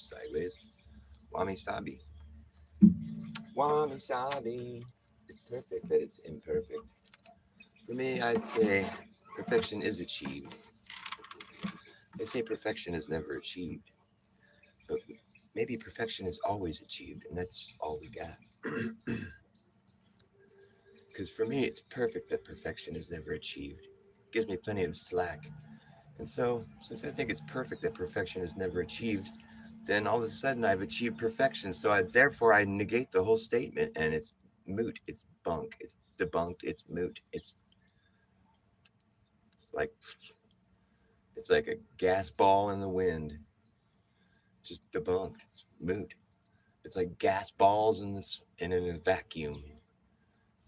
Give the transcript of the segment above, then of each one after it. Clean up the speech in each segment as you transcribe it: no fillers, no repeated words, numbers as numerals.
sideways. Wabi Sabi. Wabi Sabi. It's perfect, but it's imperfect. For me, I'd say perfection is achieved. They say perfection is never achieved, but maybe perfection is always achieved, and that's all we got. Because for me, it's perfect that perfection is never achieved. It gives me plenty of slack. And so, since I think it's perfect that perfection is never achieved, then all of a sudden I've achieved perfection. So therefore I negate the whole statement, and it's moot. It's bunk. It's debunked. It's moot. It's like it's like a gas ball in the wind. Just debunked. It's moot. It's like gas balls in a vacuum.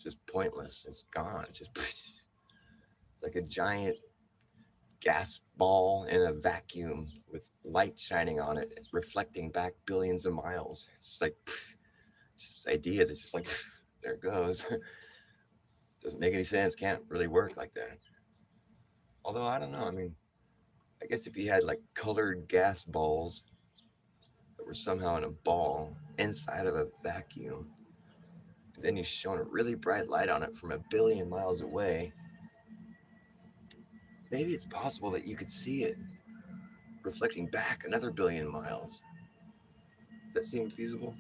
Just pointless. It's gone. It's just it's like a giant gas ball in a vacuum with light shining on it, reflecting back billions of miles. It's just like just this idea that's just like there it goes. Doesn't make any sense. Can't really work like that. Although I don't know. I mean, I guess if you had like colored gas balls that were somehow in a ball inside of a vacuum, and then you shone a really bright light on it from a billion miles away, maybe it's possible that you could see it reflecting back another billion miles. Does that seem feasible?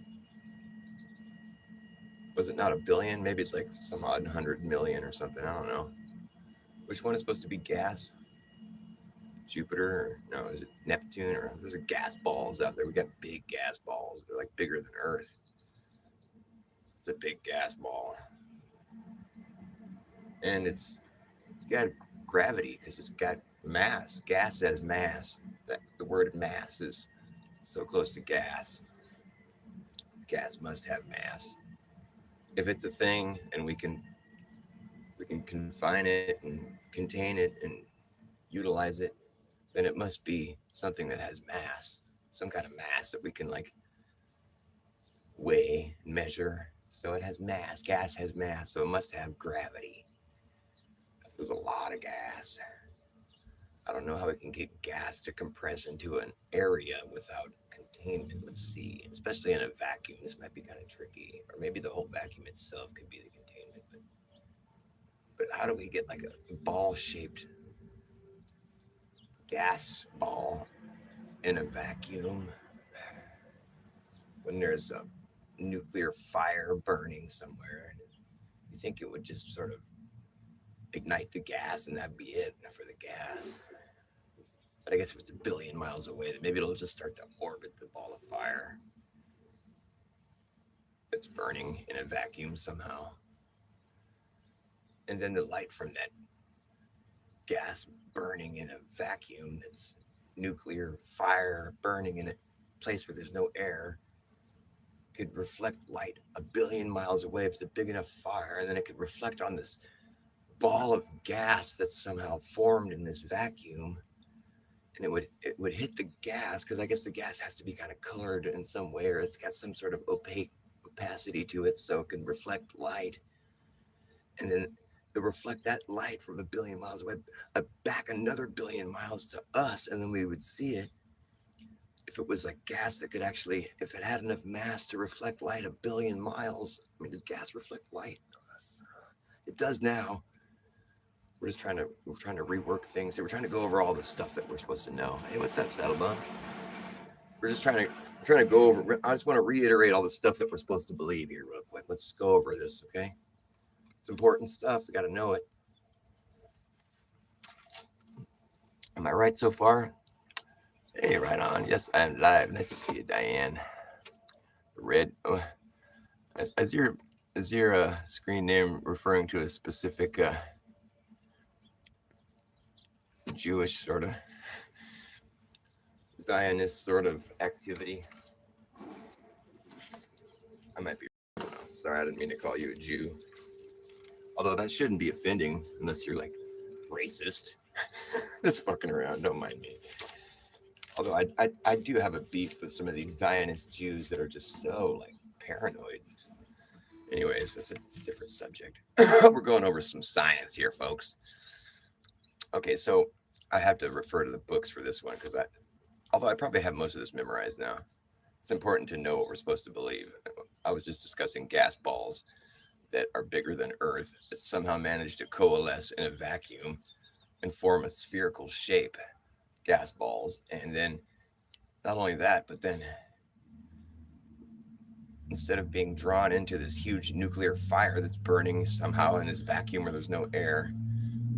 Was it not a billion? Maybe it's like some odd 100 million or something. I don't know. Which one is supposed to be gas? Jupiter? Or, no, is it Neptune? Or there's gas balls out there. We got big gas balls. They're like bigger than Earth. It's a big gas ball, and it's got gravity because it's got mass. Gas has mass. The word mass is so close to gas. Gas must have mass. If it's a thing and we can confine it and contain it and utilize it, then it must be something that has mass, some kind of mass that we can like weigh and measure. So it has mass. Gas has mass, so it must have gravity. If there's a lot of gas, I don't know how we can get gas to compress into an area without containment. Let's see, especially in a vacuum, this might be kind of tricky. Or maybe the whole vacuum itself could be the containment. But how do we get like a ball shaped gas ball in a vacuum when there's a nuclear fire burning somewhere? You think it would just sort of ignite the gas and that'd be it for the gas? But I guess if it's a billion miles away, then maybe it'll just start to orbit the ball of fire that's burning in a vacuum somehow. And then the light from that gas burning in a vacuum that's nuclear fire burning in a place where there's no air could reflect light a billion miles away if it's a big enough fire, and then it could reflect on this ball of gas that's somehow formed in this vacuum, and it would hit the gas because I guess the gas has to be kind of colored in some way, or it's got some sort of opacity to it so it can reflect light, and then it reflect that light from a billion miles away back another billion miles to us, and then we would see it. If it was like gas that could actually, if it had enough mass to reflect light a billion miles, I mean, does gas reflect light? It does now. We're trying to rework things. We're trying to go over all the stuff that we're supposed to know. Hey, what's up, Saddlebun? We're just trying to go over. I just want to reiterate all the stuff that we're supposed to believe here, real quick. Let's just go over this, okay? It's important stuff. We got to know it. Am I right so far? Hey, right on. Yes, I am live. Nice to see you, Diane. Red. Oh, is your screen name referring to a specific Jewish sort of Zionist sort of activity? I might be. Sorry, I didn't mean to call you a Jew. Although that shouldn't be offending unless you're like racist. Just fucking around. Don't mind me. Although I do have a beef with some of these Zionist Jews that are just so like paranoid. Anyways, that's a different subject. We're going over some science here, folks. Okay, so I have to refer to the books for this one because although I probably have most of this memorized now, it's important to know what we're supposed to believe. I was just discussing gas balls that are bigger than Earth that somehow manage to coalesce in a vacuum and form a spherical shape, gas balls. And then not only that, but then instead of being drawn into this huge nuclear fire that's burning somehow in this vacuum where there's no air,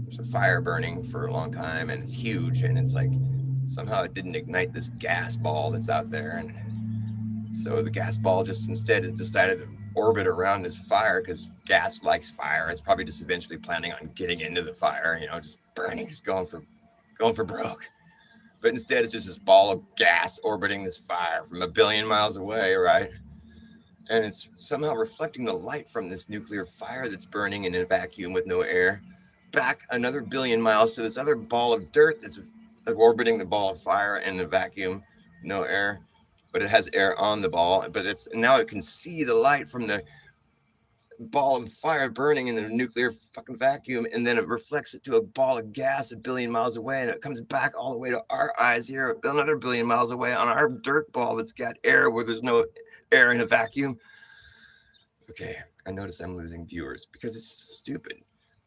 there's a fire burning for a long time and it's huge, and it's like somehow it didn't ignite this gas ball that's out there. And so the gas ball just instead has decided to orbit around this fire because gas likes fire. It's probably just eventually planning on getting into the fire, just burning, just going for broke. But instead, it's just this ball of gas orbiting this fire from a billion miles away, right? And it's somehow reflecting the light from this nuclear fire that's burning in a vacuum with no air back another billion miles to this other ball of dirt that's orbiting the ball of fire in the vacuum, no air, but it has air on the ball. But it's now it can see the light from the ball of fire burning in the nuclear fucking vacuum, and then it reflects it to a ball of gas a billion miles away, and it comes back all the way to our eyes here another billion miles away on our dirt ball that's got air where there's no air in a vacuum. Okay, I notice I'm losing viewers because it's stupid,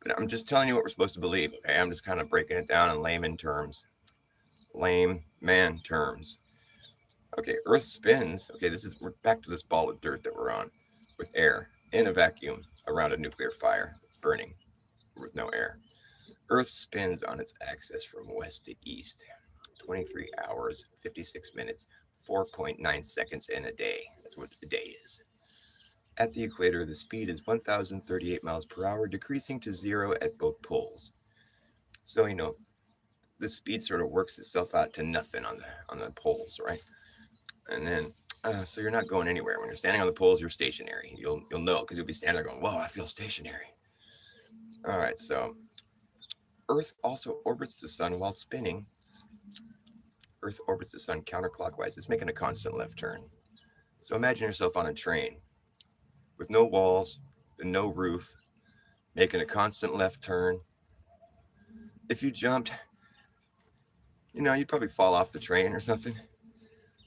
but I'm just telling you what we're supposed to believe. Okay, I'm just kind of breaking it down in layman terms. Okay, Earth spins. Okay, we're back to this ball of dirt that we're on with air in a vacuum around a nuclear fire that's burning with no air. Earth spins on its axis from west to east, 23 hours, 56 minutes, 4.9 seconds in a day. That's what a day is. At the equator, the speed is 1,038 miles per hour, decreasing to zero at both poles. So, the speed sort of works itself out to nothing on the poles, right? And then so you're not going anywhere. When you're standing on the poles, you're stationary. You'll know because you'll be standing there going, whoa, I feel stationary. All right, so Earth also orbits the sun while spinning. Earth orbits the sun counterclockwise. It's making a constant left turn. So imagine yourself on a train with no walls and no roof, making a constant left turn. If you jumped, you'd probably fall off the train or something.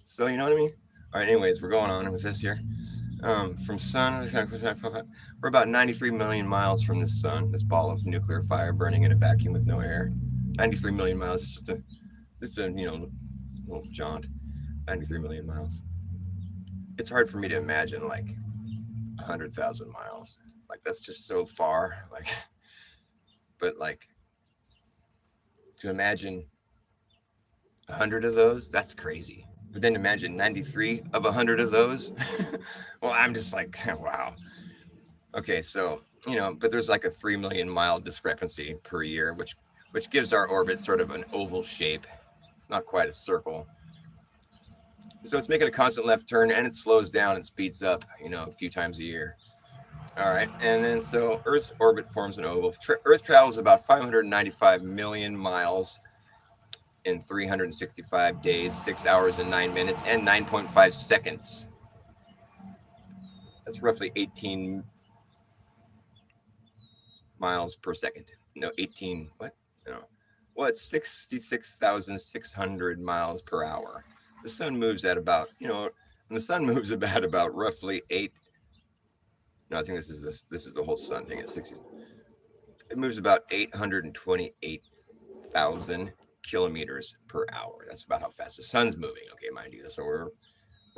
So you know what I mean? All right, anyways, we're going on with this here. From sun, we're about 93 million miles from the sun, this ball of nuclear fire burning in a vacuum with no air. 93 million miles, it's just a little jaunt. 93 million miles. It's hard for me to imagine like 100,000 miles. Like that's just so far. But to imagine 100 of those, that's crazy. But then imagine 93 of 100 of those. Well, I'm just like, wow. Okay, so, but there's like a 3 million mile discrepancy per year, which gives our orbit sort of an oval shape. It's not quite a circle. So it's making a constant left turn, and it slows down and speeds up, a few times a year. All right, and then so Earth's orbit forms an oval. Earth travels about 595 million miles in 365 days, 6 hours and 9 minutes, and 9.5 seconds. That's roughly 18 miles per second. No, 18, what? No. Well, it's 66,600 miles per hour. The sun moves at about, roughly 8. No, I think this is the whole sun thing at 60. It moves about 828,000 kilometers per hour. That's about how fast the sun's moving. Okay, mind you. So we're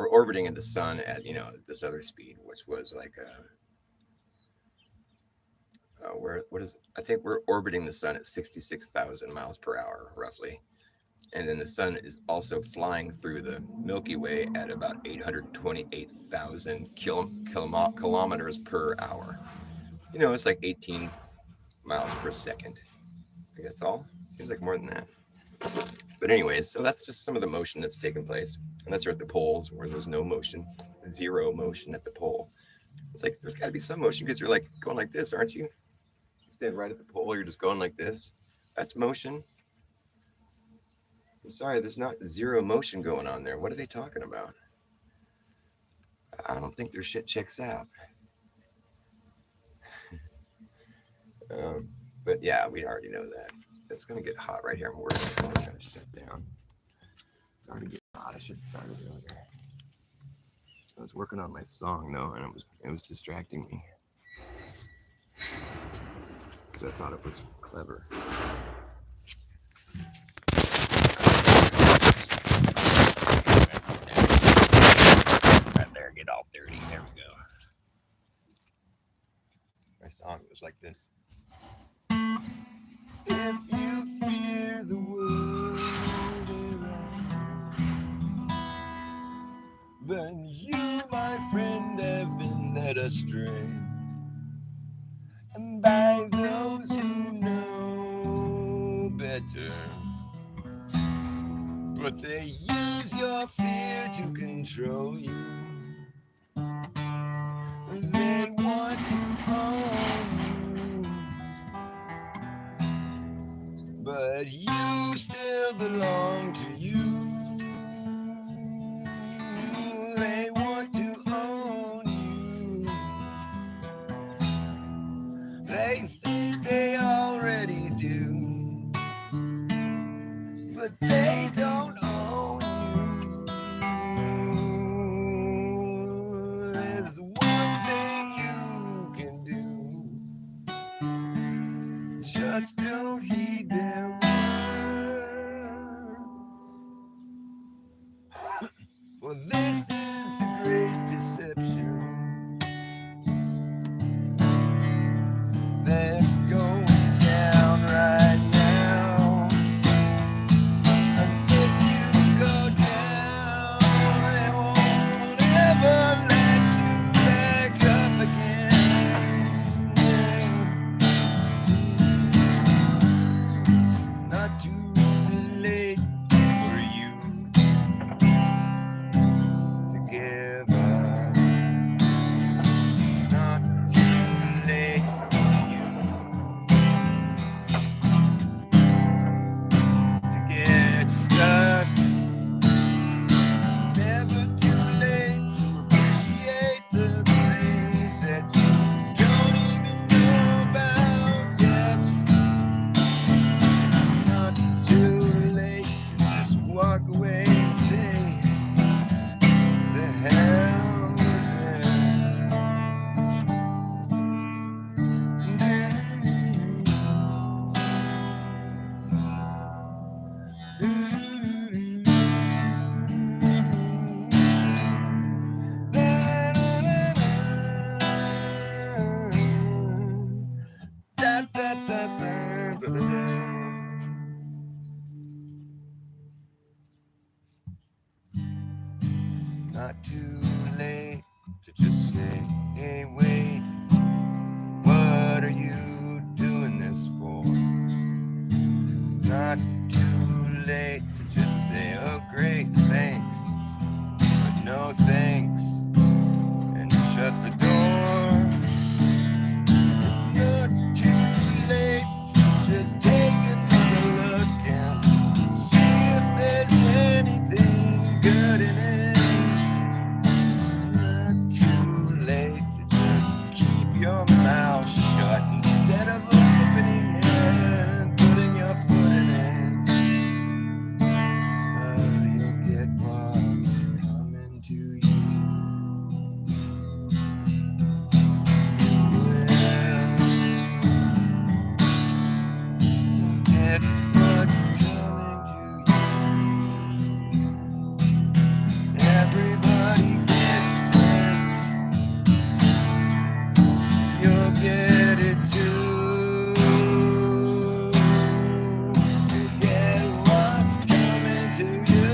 orbiting in the sun at this other speed, which was like I think we're orbiting the sun at 66,000 miles per hour roughly, and then the sun is also flying through the Milky Way at about 828,000 kilometers per hour. It's like 18 miles per second. I think that's all. Seems like more than that. But anyways, so that's just some of the motion that's taking place. And that's at the poles where there's no motion, zero motion at the pole. It's like there's got to be some motion because you're like going like this, aren't you? You stand right at the pole, you're just going like this. That's motion. I'm sorry, there's not zero motion going on there. What are they talking about? I don't think their shit checks out. But yeah, we already know that. It's going to get hot right here. I'm working. I'm going to shut down. It's already getting hot. I should start it earlier. I was working on my song though, and it was distracting me because I thought it was clever. Right there, get all dirty. There we go. My song was like this. If you fear the world around, then you, my friend, have been led astray, and by those who know better. But they use your fear to control you. They want to own you, but you still belong to you. They want to own you. They think they already do, but they don't own you. There's one thing you can do. Just don't heed their words. Well, this is the great deception that's going down right now. And if you go down, they won't ever let you back up again. It's not too late for you to give up. Not too late for you to get stuck. Never too late to appreciate the things that you don't even know about yet. Not too late to just walk away and say, the hell with it. Not too late to just say, hey, wait, what are you doing this for? It's not too late to just say, oh, great, thanks, but no thanks, and shut the door. It's not too late to just take another look and see if there's anything good in it. Too late to just keep your mouth shut instead of opening it and putting your foot in it. You'll get what's coming to you. You'll get what's coming to you. Everybody gets it. You'll get it too. You get what's coming to you.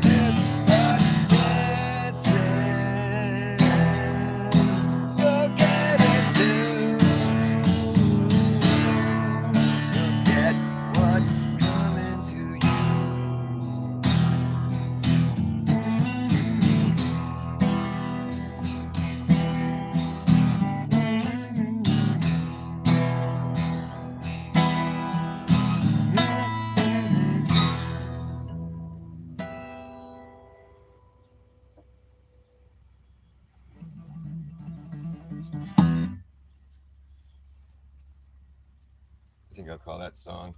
Everybody gets it. You'll get it too. You'll get what's coming to you. I think I'll call that song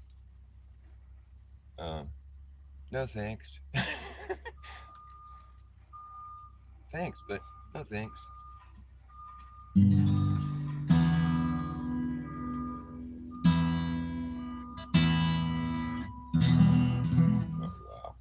No Thanks. thanks, but no thanks. Oh, wow.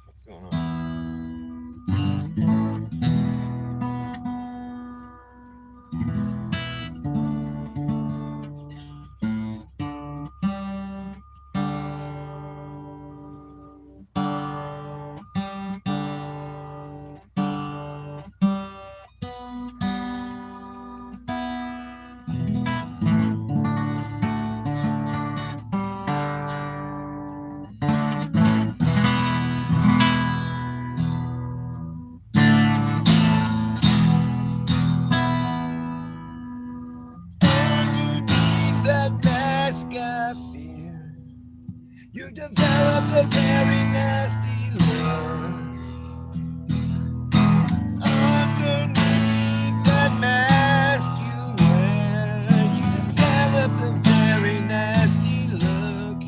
What's going on? Underneath that mask I fear, you developed a very nasty look. Underneath that mask you wear, you developed a very nasty look.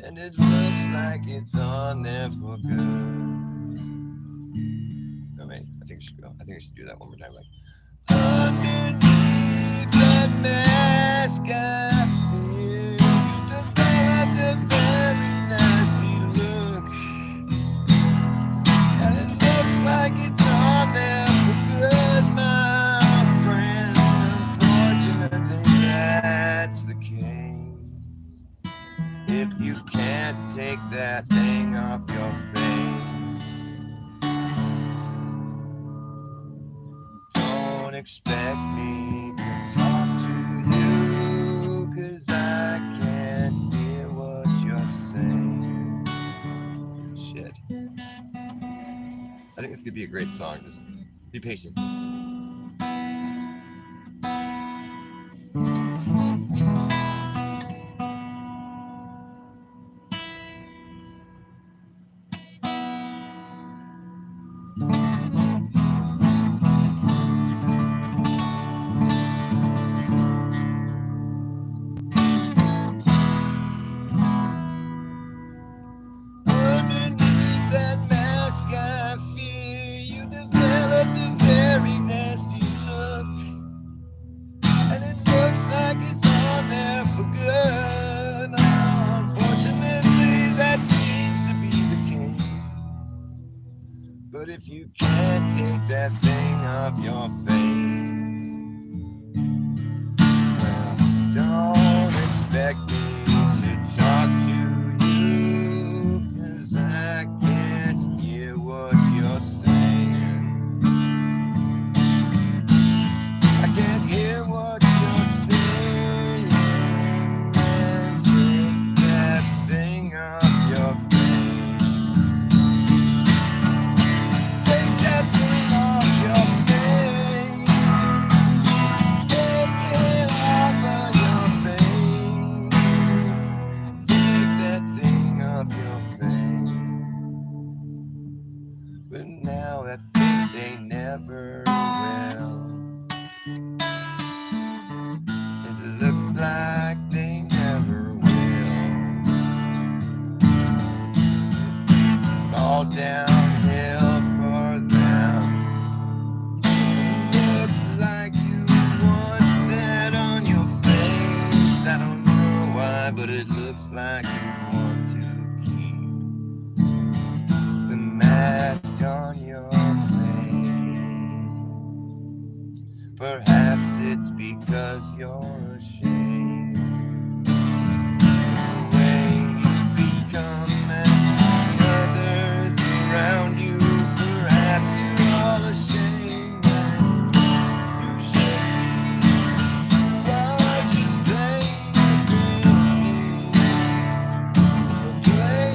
And it looks like it's on there for good. Oh, wait, I think I should do that one more time. Like, underneath that mask I fear, you developed a very nasty look. And it looks like it's on there for good, my friend. Unfortunately, that's the case. If you can't take that thing off your face, don't expect me to talk to you, 'cause I can't hear what you're saying. Shit. I think this could be a great song. Just be patient. Underneath that mask I fear, you developed a very nasty look. And it looks like it's on there for good. Unfortunately, that seems to be the case. But if you can't take that thing off your face, well, don't expect me to talk to you, 'cause I can't hear what you're saying. I can't hear what you're saying. And take that thing off your face. Take that thing off your face. Take it off of your face. Take that thing off your face. But now I think they never will. It looks like they never will. It's all downhill for them. It looks like you want that on your face. I don't know why, but it looks like you want to keep the mask on your face. Perhaps it's because you're ashamed. The way you become and others around you, perhaps you're all ashamed. You should be. Why just play the game? Play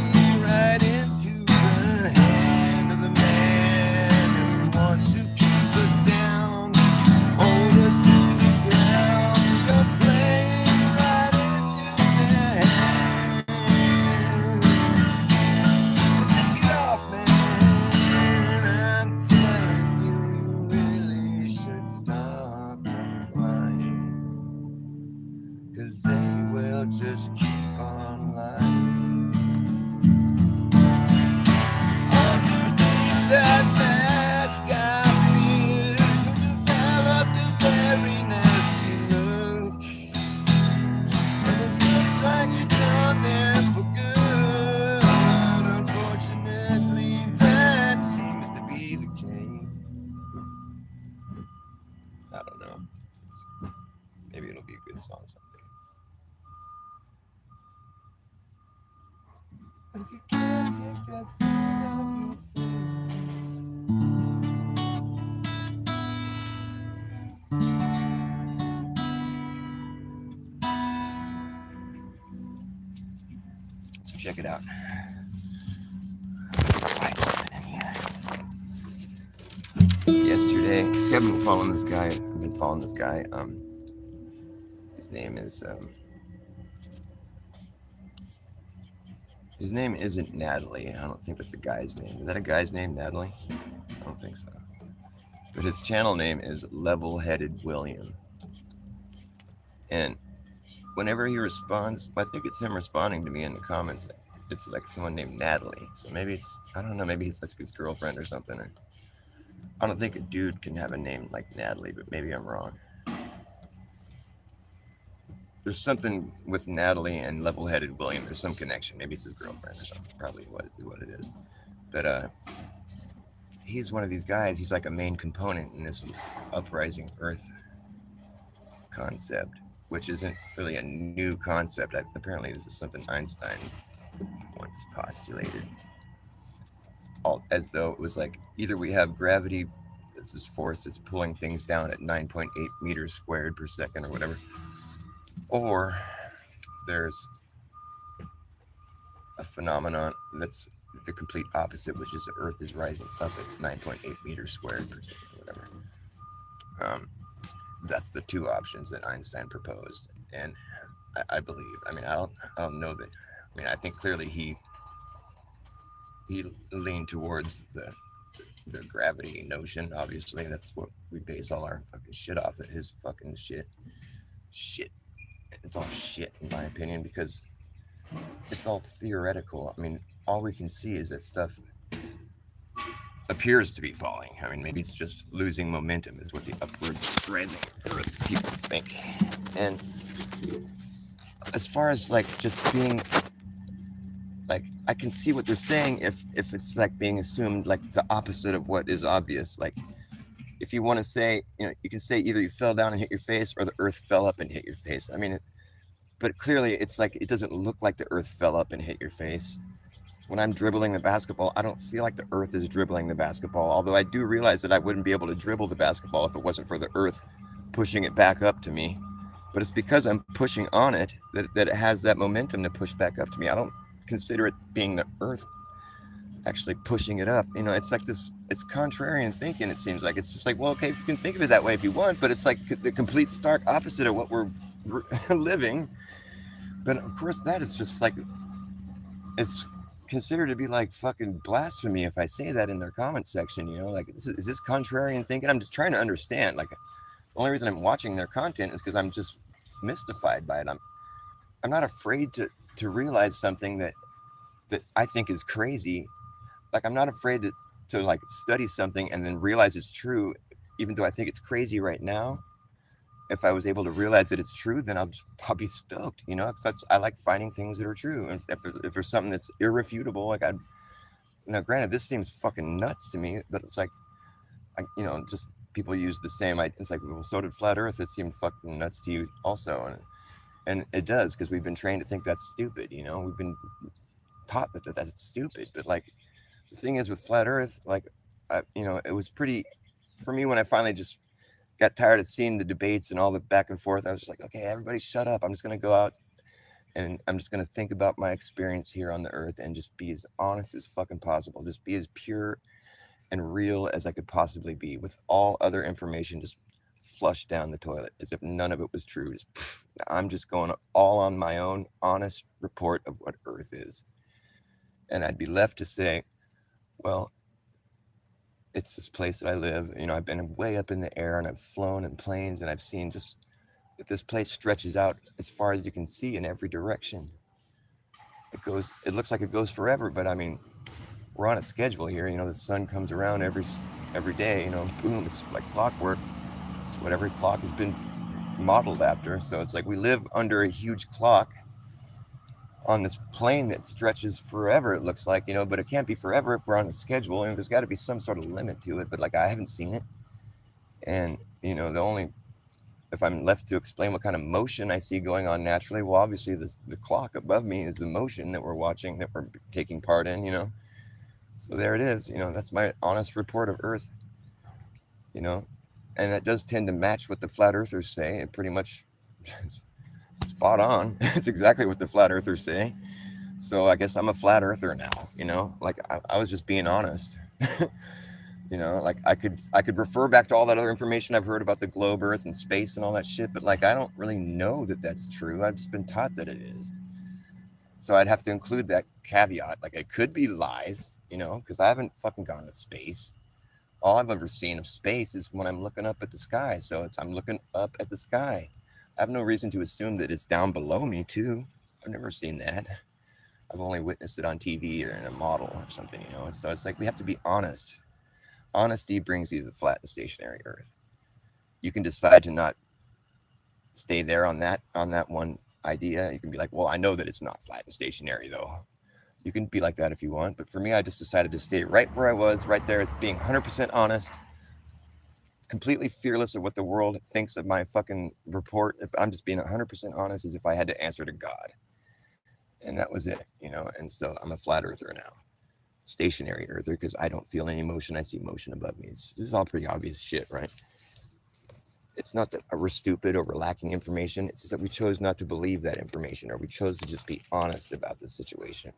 You can't take that thing off your face. So check it out. Yesterday, see, I've been following this guy. His name is his name isn't Natalie. I don't think that's a guy's name. Is that a guy's name, Natalie? I don't think so. But his channel name is Level-Headed William. And whenever he responds, I think it's him responding to me in the comments. It's like someone named Natalie. So maybe it's, I don't know, maybe it's like his girlfriend or something. Or, I don't think a dude can have a name like Natalie, but maybe I'm wrong. There's something with Natalie and Level-Headed William. There's some connection. Maybe it's his girlfriend or something. Probably what it is. But he's one of these guys. He's like a main component in this uprising Earth concept, which isn't really a new concept. Apparently, this is something Einstein once postulated, as though it was like either we have gravity, this force that's pulling things down at 9.8 meters squared per second or whatever, or there's a phenomenon that's the complete opposite, which is the Earth is rising up at 9.8 meters squared per second or whatever. That's the two options that Einstein proposed, and I believe. I mean, I don't know that. I mean, I think clearly he leaned towards the gravity notion. Obviously, that's what we base all our fucking shit off of. His fucking shit. It's all shit in my opinion, because it's all theoretical. I mean, all we can see is that stuff appears to be falling. I mean, maybe it's just losing momentum is what the upwards rising Earth people think. And as far as like just being like, I can see what they're saying if it's like being assumed like the opposite of what is obvious. Like if you want to say, you can say either you fell down and hit your face or the Earth fell up and hit your face. I mean, but clearly it's like, it doesn't look like the Earth fell up and hit your face. When I'm dribbling the basketball, I don't feel like the Earth is dribbling the basketball, although I do realize that I wouldn't be able to dribble the basketball if it wasn't for the Earth pushing it back up to me. But it's because I'm pushing on it that it has that momentum to push back up to me. I don't consider it being the Earth actually pushing it up. It's like this, it's contrarian thinking, it seems like. It's just like, well, okay, you can think of it that way if you want, but it's like the complete stark opposite of what we're living. But of course, that is just like, it's considered to be like fucking blasphemy if I say that in their comment section, like, is this contrarian thinking? I'm just trying to understand. Like, the only reason I'm watching their content is because I'm just mystified by it. I'm not afraid to realize something that I think is crazy. Like, I'm not afraid to like study something and then realize it's true, even though I think it's crazy right now. If I was able to realize that it's true, then I'll be stoked. I like finding things that are true. And if there's something that's irrefutable, like now granted, this seems fucking nuts to me, but it's like, just people use the same. It's like, well, so did flat Earth. It seemed fucking nuts to you also, and it does, because we've been trained to think that's stupid. We've been taught that that's stupid. But like, the thing is with flat Earth, like, it was pretty for me when I finally just got tired of seeing the debates and all the back and forth. I was just like, okay, everybody shut up. I'm just going to go out and I'm just going to think about my experience here on the Earth and just be as honest as fucking possible. Just be as pure and real as I could possibly be, with all other information just flushed down the toilet as if none of it was true. I'm just going all on my own honest report of what Earth is. And I'd be left to say, well, it's this place that I live. I've been way up in the air and I've flown in planes and I've seen just that this place stretches out as far as you can see in every direction. It looks like it goes forever, but I mean, we're on a schedule here. The sun comes around every day, boom, it's like clockwork. It's what every clock has been modeled after. So it's like we live under a huge clock on this plane that stretches forever, it looks like, but it can't be forever if we're on a schedule, and there's got to be some sort of limit to it, but like, I haven't seen it. And the only if I'm left to explain what kind of motion I see going on naturally, well, obviously the clock above me is the motion that we're watching, that we're taking part in, you know. So there it is, you know. That's my honest report of Earth, you know, and that does tend to match what the flat earthers say. And pretty much spot on. It's exactly what the flat earthers say. So I guess I'm a flat earther now, you know. Like I was just being honest. You know, like I could refer back to all that other information I've heard about the globe, Earth, and space and all that shit, but like I don't really know that that's true. I've just been taught that it is. So I'd have to include that caveat. Like it could be lies, you know, because I haven't fucking gone to space. All I've ever seen of space is when I'm looking up at the sky. So I'm looking up at the sky. I have no reason to assume that it's down below me too. I've never seen that. I've only witnessed it on TV or in a model or something, you know. So it's like we have to be honest. Honesty brings you to the flat and stationary Earth. You can decide to not stay there on that one idea. You can be like, well, I know that it's not flat and stationary though. You can be like that if you want, but for me, I just decided to stay right where I was, right there, being 100% honest, completely fearless of what the world thinks of my fucking report. I'm just being 100% honest, as if I had to answer to God, and that was it, you know. And so I'm a flat earther now, stationary earther, because I don't feel any motion. I see motion above me. This is all pretty obvious shit, right? It's not that we're stupid or we're lacking information. It's just that we chose not to believe that information, or we chose to just be honest about the situation.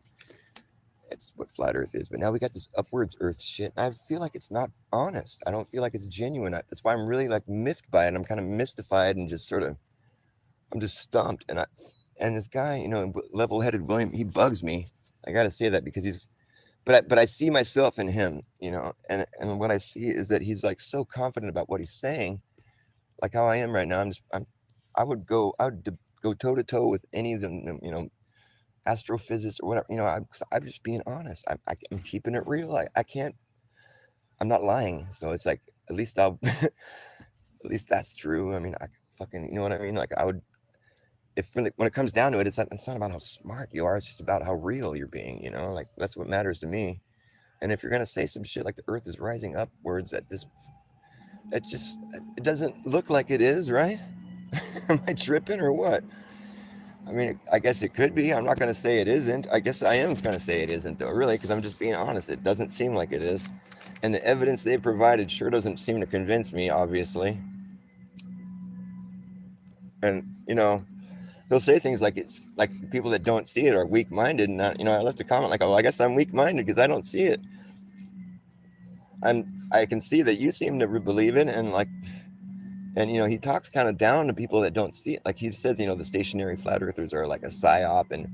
It's what flat Earth is. But now we got this upwards Earth shit. I feel like it's not honest. I don't feel like it's genuine. That's why I'm really like miffed by it. I'm kind of mystified and just sort of, I'm just stumped. And this guy, you know, level-headed William, he bugs me. I got to say that because but I see myself in him, you know, and what I see is that he's like so confident about what he's saying, like how I am right now. I would go toe to toe with any of them, you know, astrophysicists or whatever. You know, I'm just being honest. I'm keeping it real. I can't. I'm not lying. So it's like at least I'll at least that's true. I mean, I fucking, you know what I mean. Like I would, if really, when it comes down to it, it's not about how smart you are. It's just about how real you're being. You know, like that's what matters to me. And if you're gonna say some shit like the Earth is rising upwards at this, it doesn't look like it is, right? Am I tripping or what? I mean, I guess it could be. I'm not going to say it isn't. I guess I am going to say it isn't, though, really, because I'm just being honest. It doesn't seem like it is. And the evidence they provided sure doesn't seem to convince me, obviously. And, you know, they'll say things like it's like people that don't see it are weak minded. And, you know, I left a comment like, oh, well, I guess I'm weak minded because I don't see it. And I can see that you seem to believe it. And, like, and, you know, he talks kind of down to people that don't see it. Like he says, you know, the stationary flat earthers are like a psyop, and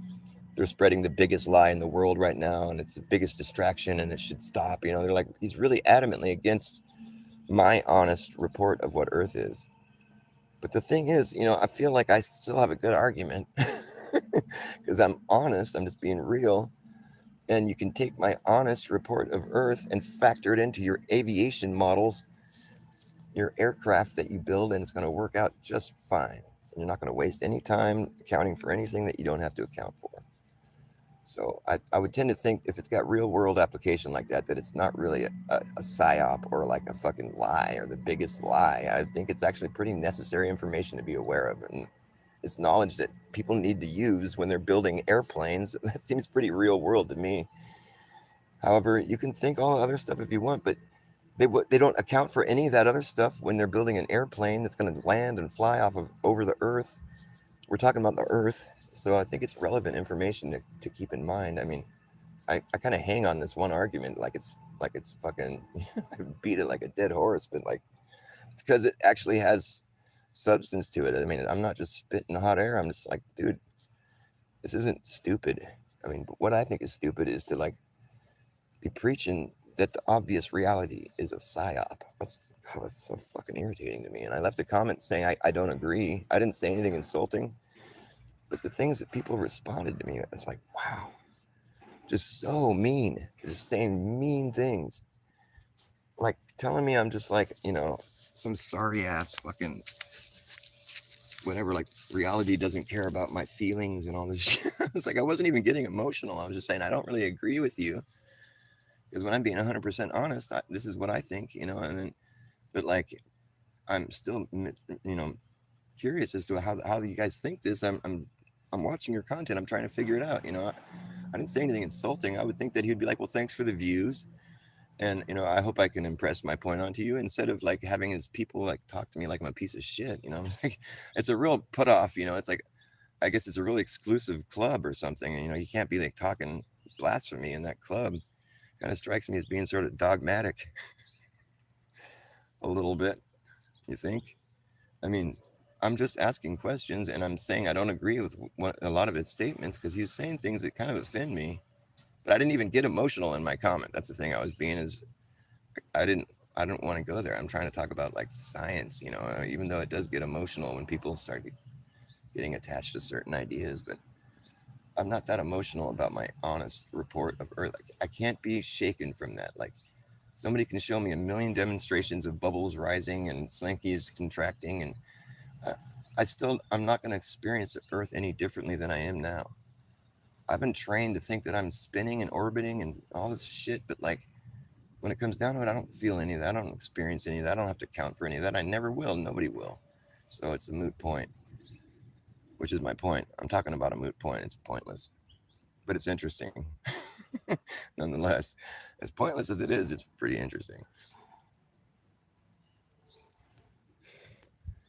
they're spreading the biggest lie in the world right now, and it's the biggest distraction, and it should stop. You know, they're like, he's really adamantly against my honest report of what Earth is. But the thing is, you know, I feel like I still have a good argument because I'm honest. I'm just being real. And you can take my honest report of Earth and factor it into your aviation models, your aircraft that you build, and it's going to work out just fine. And you're not going to waste any time accounting for anything that you don't have to account for. So I would tend to think if it's got real world application like that, that it's not really a psyop or like a fucking lie or the biggest lie. I think it's actually pretty necessary information to be aware of. And it's knowledge that people need to use when they're building airplanes. That seems pretty real world to me. However, you can think all the other stuff if you want, but they don't account for any of that other stuff when they're building an airplane that's going to land and fly off of over the Earth. We're talking about the Earth, so I think it's relevant information to keep in mind. I mean, I kind of hang on this one argument like it's fucking beat it like a dead horse, but like it's because it actually has substance to it. I mean, I'm not just spitting hot air. I'm just like, dude, this isn't stupid. I mean, but what I think is stupid is to like be preaching that the obvious reality is a psyop. That's so fucking irritating to me. And I left a comment saying I don't agree. I didn't say anything insulting, but the things that people responded to me, it's like, wow, just so mean, just saying mean things, like telling me I'm just like, you know, some sorry ass fucking whatever, like reality doesn't care about my feelings and all this shit. It's like I wasn't even getting emotional. I was just saying I don't really agree with you because when I'm being 100% honest, this is what I think, you know. And then, but like I'm still, you know, curious as to how you guys think this. I'm watching your content. I'm trying to figure it out. I didn't say anything insulting. I would think that he'd be like, well, thanks for the views. And I hope I can impress my point onto you instead of like having his people like talk to me like I'm a piece of shit. Like, it's a real put off. It's like, I guess it's a really exclusive club or something. And, you can't be like talking blasphemy in that club. Kind of strikes me as being sort of dogmatic a little bit. You think? I mean, I'm just asking questions and I'm saying I don't agree with a lot of his statements because he was saying things that kind of offend me. But I didn't even get emotional in my comment. That's the thing I was being is I didn't I don't want to go there. I'm trying to talk about like science, even though it does get emotional when people start getting attached to certain ideas, but I'm not that emotional about my honest report of Earth. Like, I can't be shaken from that. Like somebody can show me a million demonstrations of bubbles rising and slinkies contracting, and I, I'm not going to experience Earth any differently than I am now. I've been trained to think that I'm spinning and orbiting and all this shit, but like when it comes down to it, I don't feel any of that. I don't experience any of that. I don't have to account for any of that. I never will. Nobody will. So it's a moot point, which is my point. I'm talking about a moot point. It's pointless, but it's interesting. Nonetheless, as pointless as it is, it's pretty interesting.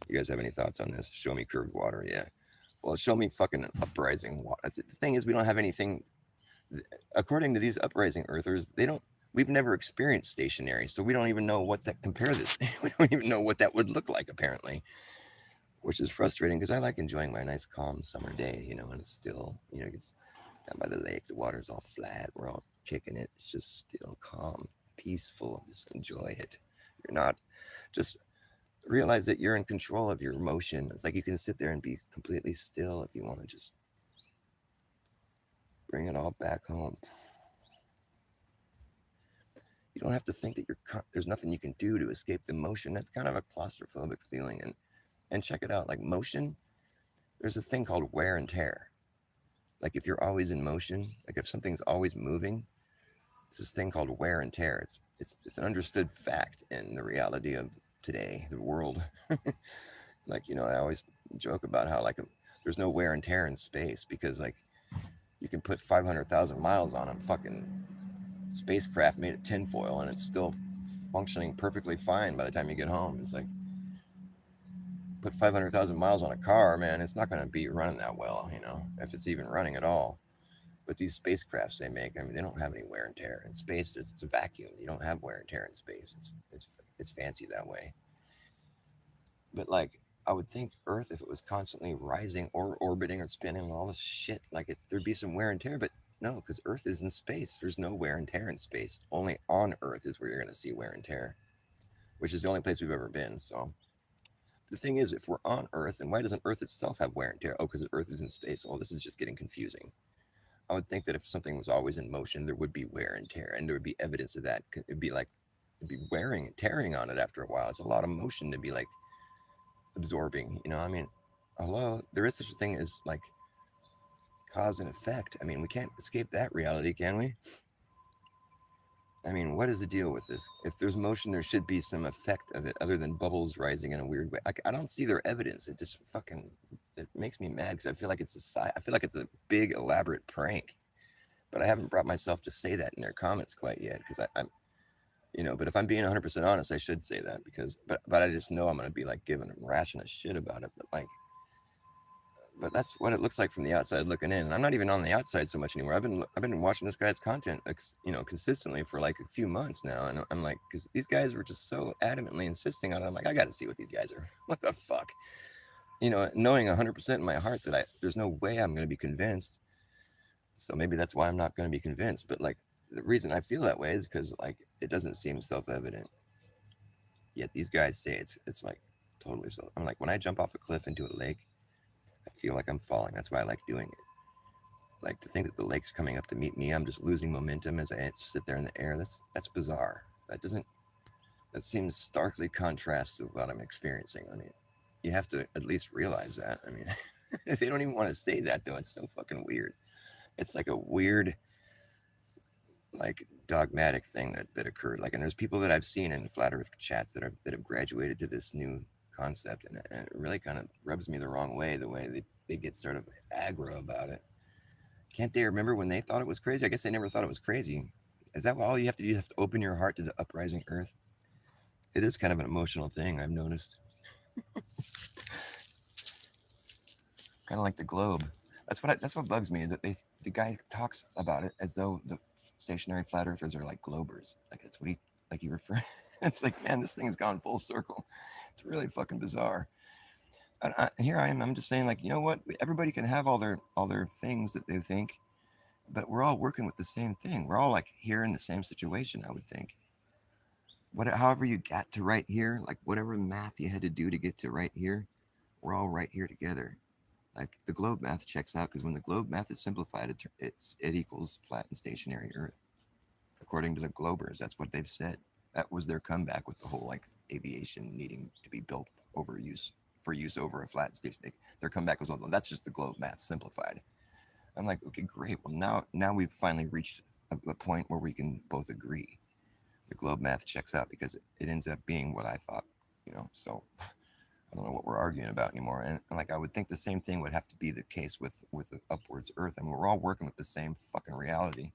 You guys have any thoughts on this? Show me curved water. Yeah. Well, show me fucking uprising water. The thing is, we don't have anything. According to these uprising earthers, they don't. We've never experienced stationary, so we don't even know what that compare this. We don't even know what that would look like. Apparently, which is frustrating because I like enjoying my nice calm summer day. And it's still. It's down by the lake. The water's all flat. We're all kicking it. It's just still calm, peaceful. Just enjoy it. You're not just realize that you're in control of your emotion. It's like you can sit there and be completely still if you want to just bring it all back home. You don't have to think that there's nothing you can do to escape the motion. That's kind of a claustrophobic feeling. And check it out. Like motion, there's a thing called wear and tear. Like if you're always in motion, like if something's always moving, it's this thing called wear and tear. It's an understood fact in the reality of today, the world. Like I always joke about how like there's no wear and tear in space because like you can put 500,000 miles on a fucking spacecraft made of tinfoil and it's still functioning perfectly fine by the time you get home. It's like put 500,000 miles on a car, man, it's not going to be running that well, if it's even running at all. But these spacecrafts they make, I mean, they don't have any wear and tear in space. It's a vacuum. You don't have wear and tear in space. It's fancy that way. But like, I would think Earth, if it was constantly rising or orbiting or spinning and all this shit, like there'd be some wear and tear. But no, because Earth is in space. There's no wear and tear in space. Only on Earth is where you're going to see wear and tear, which is the only place we've ever been. So the thing is, if we're on Earth, then why doesn't Earth itself have wear and tear? Oh, because Earth is in space. Oh, this is just getting confusing. I would think that if something was always in motion, there would be wear and tear, and there would be evidence of that. It'd be wearing and tearing on it after a while. It's a lot of motion to be like absorbing. I mean, hello, there is such a thing as like cause and effect. I mean, we can't escape that reality, can we? I mean, what is the deal with this? If there's motion, there should be some effect of it other than bubbles rising in a weird way. I don't see their evidence. It just fucking it makes me mad because I feel like I feel like it's a big elaborate prank. But I haven't brought myself to say that in their comments quite yet because I'm but if I'm being 100% honest, I should say that because but I just know I'm gonna be like giving them ration of shit about it. But that's what it looks like from the outside looking in. And I'm not even on the outside so much anymore. I've been watching this guy's content, consistently for like a few months now, and I'm like, because these guys were just so adamantly insisting on it. I'm like, I got to see what these guys are. What the fuck? Knowing 100% in my heart that there's no way I'm going to be convinced. So maybe that's why I'm not going to be convinced. But like the reason I feel that way is because like it doesn't seem self-evident. Yet these guys say it's like totally so. I'm like when I jump off a cliff into a lake, I feel like I'm falling. That's why I like doing it. Like to think that the lake's coming up to meet me, I'm just losing momentum as I sit there in the air. That's bizarre. That seems starkly contrast to what I'm experiencing. I mean, you have to at least realize that. I mean, they don't even want to say that though. It's so fucking weird. It's like a weird, like dogmatic thing that occurred. Like, and there's people that I've seen in flat Earth chats that have graduated to this new concept, and it really kind of rubs me the wrong way, the way they get sort of aggro about it. Can't they remember when they thought it was crazy? I guess they never thought it was crazy. Is that all you have to do? You have to open your heart to the uprising earth. It is kind of an emotional thing, I've noticed. Kind of like the globe. That's what bugs me is that the guy talks about it as though the stationary flat earthers are like globers. Like that's what he refers. It's like, man, this thing's gone full circle. It's really fucking bizarre. And here I am. I'm just saying, like, you know what? Everybody can have all their things that they think, but we're all working with the same thing. We're all like here in the same situation. I would think. However you got to right here, like whatever math you had to do to get to right here, we're all right here together. Like the globe math checks out because when the globe math is simplified, it equals flat and stationary Earth. According to the Globers, that's what they've said. That was their comeback with the whole like aviation needing to be built for use over a flat station. Their comeback was, well, that's just the globe math simplified. I'm like, okay, great. Well, now we've finally reached a point where we can both agree. The globe math checks out because it ends up being what I thought, So I don't know what we're arguing about anymore. And like I would think the same thing would have to be the case with the upwards Earth. I mean, we're all working with the same fucking reality.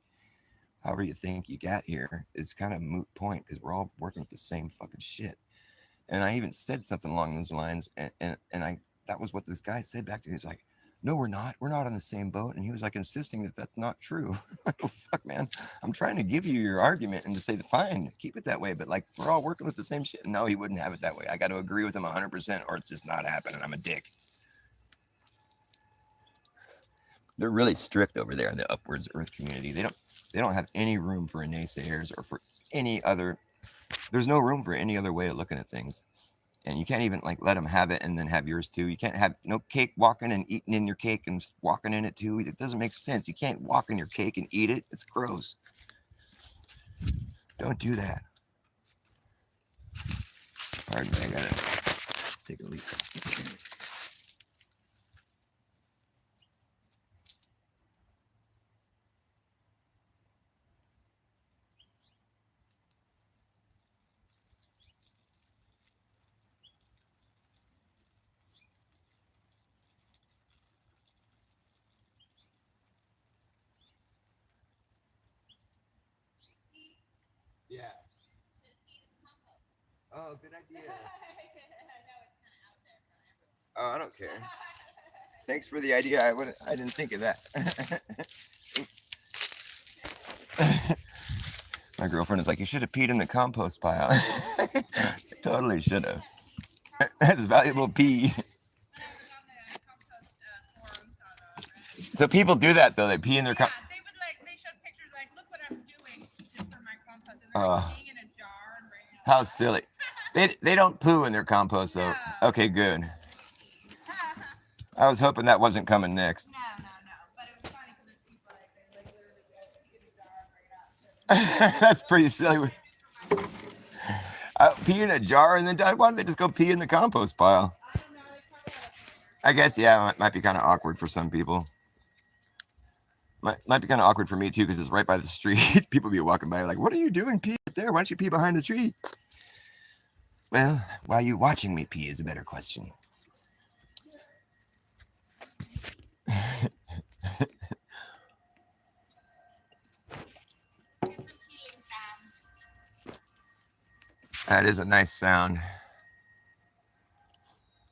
However you think you got here is kind of a moot point because we're all working with the same fucking shit. And I even said something along those lines, and that was what this guy said back to me. He's like, "No, we're not. We're not on the same boat." And he was like insisting that that's not true. Oh fuck, man! I'm trying to give you your argument and to say, fine, keep it that way. But like, we're all working with the same shit. No, he wouldn't have it that way. I got to agree with him 100%, or it's just not happening. I'm a dick. They're really strict over there in the upwards Earth community. They don't have any room for naysayers or for any other. There's no room for any other way of looking at things. And you can't even like let them have it and then have yours too. You can't have no cake walking and eating in your cake and walking in it too. It doesn't make sense. You can't walk in your cake and eat it. It's gross. Don't do that. Pardon me, I gotta take a leak. Yeah. Oh, good idea. Oh, I don't care. Thanks for the idea. I didn't think of that. My girlfriend is like, you should have peed in the compost pile. Totally should have. That's valuable pee. So people do that though. They pee in their they would they showed pictures like, look what I'm doing for my compost, and they're peeing in a jar and bringing it. How silly. They don't poo in their compost though. No. Okay, good. I was hoping that wasn't coming next. No. But it was funny because there's people they literally pee in a jar and bring it up. That's pretty silly. Pee in a jar and then why don't they just go pee in the compost pile? I don't know. I guess, yeah, it might be kind of awkward for some people. Might be kind of awkward for me too because it's right by the street. People be walking by like, what are you doing pee right there? Why don't you pee behind the tree? Well, why are you watching me pee is a better question. That is a nice sound.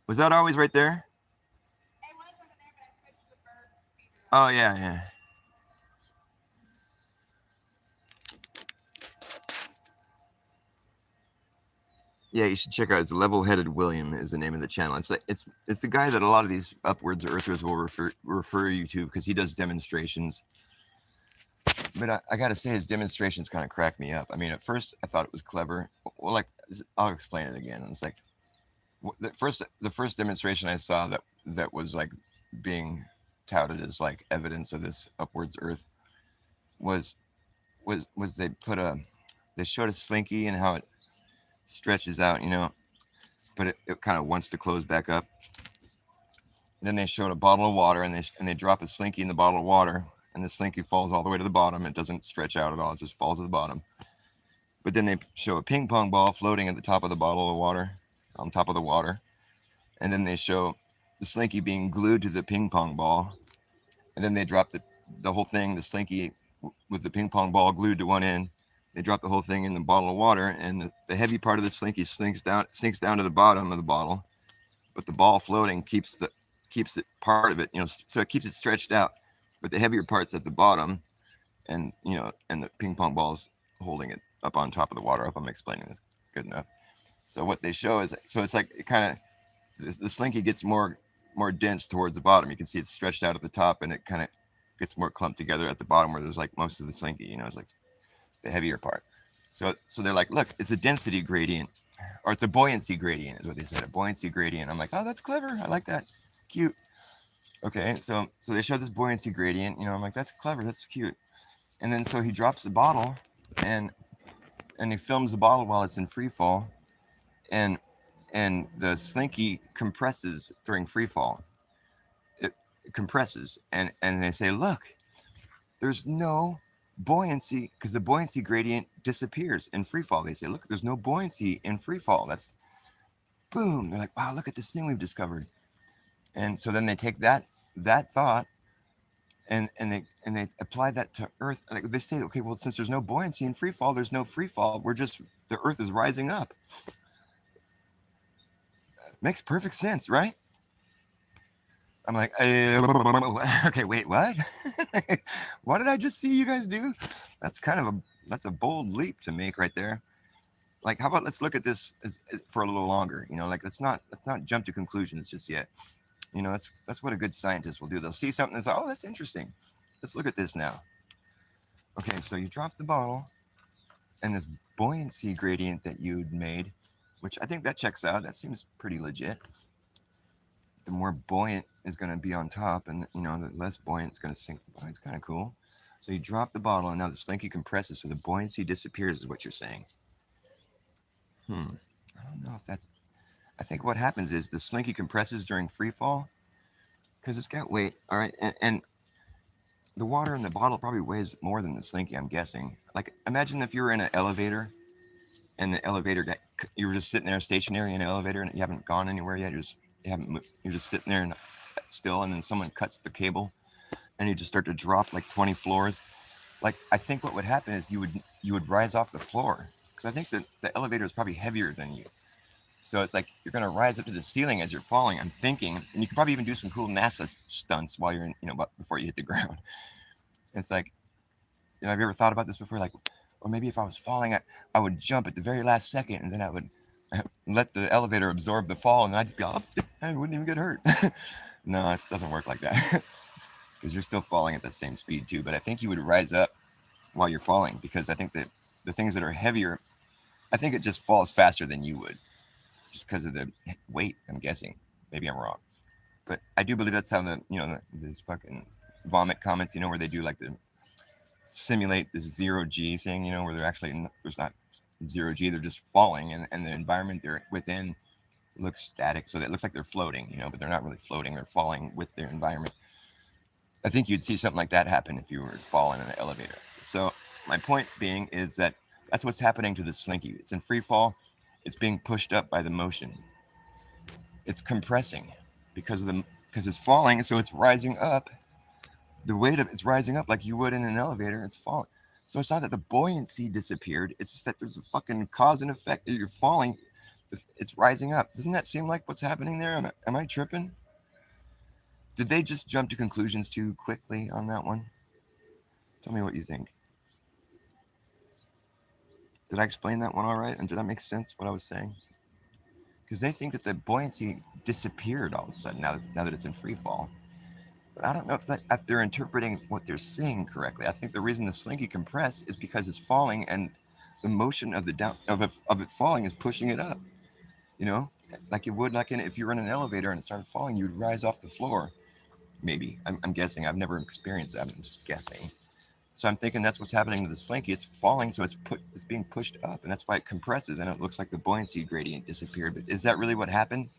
Was that always right there? It was over there, but I switched to the bird speaker. Oh, yeah. Yeah, you should check out. It's Level-Headed William is the name of the channel. It's the guy that a lot of these upwards earthers will refer you to because he does demonstrations. But I got to say, his demonstrations kind of crack me up. I mean, at first I thought it was clever. Well, like I'll explain it again. It's like the first demonstration I saw that was like being touted as like evidence of this upwards Earth was they showed a slinky and how it stretches out, but it kind of wants to close back up. Then they showed a bottle of water and they drop a slinky in the bottle of water. And the slinky falls all the way to the bottom. It doesn't stretch out at all. It just falls to the bottom. But then they show a ping pong ball floating at the top of the bottle of water, on top of the water. and then they show the slinky being glued to the ping pong ball, and then they drop the whole thing, the slinky with the ping pong ball glued to one end. They drop the whole thing in the bottle of water, and the heavy part of the slinky sinks down to the bottom of the bottle, but the ball floating keeps it part of it, so it keeps it stretched out. But the heavier part's at the bottom, and and the ping pong ball's holding it up on top of the water. I hope I'm explaining this good enough. So what they show is, so it's like it kind of, the slinky gets more dense towards the bottom. You can see it's stretched out at the top, and it kind of gets more clumped together at the bottom where there's like most of the slinky. It's like the heavier part. So they're like, look, it's a density gradient, or it's a buoyancy gradient, is what they said. A buoyancy gradient. I'm like, oh, that's clever. I like that. Cute. Okay, so they show this buoyancy gradient. I'm like, that's clever. That's cute. And then so he drops the bottle, and he films the bottle while it's in free fall, and the slinky compresses during free fall. It compresses, and they say, look, there's no buoyancy, because the buoyancy gradient disappears in free fall. They say, look, there's no buoyancy in free fall. That's boom. They're like, wow, look at this thing we've discovered. And so then they take that thought and they apply that to Earth. Like they say, okay, well, since there's no buoyancy in free fall, there's no free fall. The Earth is rising up. Makes perfect sense, right? I'm like, okay, wait, what? What did I just see you guys do? That's a bold leap to make right there. Like, how about let's look at this for a little longer? Like let's not jump to conclusions just yet. That's what a good scientist will do. They'll see something and say, oh, that's interesting. Let's look at this now. Okay, so you drop the bottle, and this buoyancy gradient that you'd made, which I think that checks out. That seems pretty legit. The more buoyant is going to be on top, and the less buoyant is going to sink. Oh, it's kind of cool. So you drop the bottle, and now the slinky compresses, so the buoyancy disappears, is what you're saying. I don't know if that's. I think what happens is the slinky compresses during free fall, because it's got weight. All right, and the water in the bottle probably weighs more than the slinky, I'm guessing. Like, imagine if you were in an elevator, and the elevator you were just sitting there stationary in an elevator, and you haven't gone anywhere yet. You're just sitting there and still, and then someone cuts the cable, and you just start to drop like 20 floors. Like, I think what would happen is you would rise off the floor, because I think that the elevator is probably heavier than you. So it's like you're going to rise up to the ceiling as you're falling, I'm thinking. And you could probably even do some cool NASA stunts while you're before you hit the ground. It's like, have you ever thought about this before? Like, or maybe if I was falling, I would jump at the very last second, and then I would let the elevator absorb the fall, and I'd just be up, I wouldn't even get hurt. No, it doesn't work like that, because you're still falling at the same speed too. But I think you would rise up while you're falling, because I think that the things that are heavier, I think it just falls faster than you would, just because of the weight, I'm guessing. Maybe I'm wrong, but I do believe that's how these fucking vomit comments, where they do like the simulate this 0G thing, where there's not 0G, they're just falling, and the environment they're within looks static, so it looks like they're floating, but they're not really floating, they're falling with their environment. I think you'd see something like that happen if you were falling in an elevator. So my point being is that that's what's happening to the slinky. It's in free fall. It's being pushed up by the motion. It's compressing because it's falling, so it's rising up. The weight of it's rising up like you would in an elevator. It's falling. So it's not that the buoyancy disappeared. It's just that there's a fucking cause and effect. You're falling. It's rising up. Doesn't that seem like what's happening there? Am I tripping? Did they just jump to conclusions too quickly on that one? Tell me what you think. Did I explain that one all right? And did that make sense, what I was saying? Because they think that the buoyancy disappeared all of a sudden now that it's in free fall. But I don't know if they're interpreting what they're saying correctly. I think the reason the slinky compressed is because it's falling, and the motion of it falling is pushing it up. Like it would, like if you were in an elevator and it started falling, you'd rise off the floor. Maybe. I'm guessing. I've never experienced that. I'm just guessing. So I'm thinking that's what's happening to the slinky. It's falling, so it's being pushed up, and that's why it compresses, and it looks like the buoyancy gradient disappeared. But is that really what happened?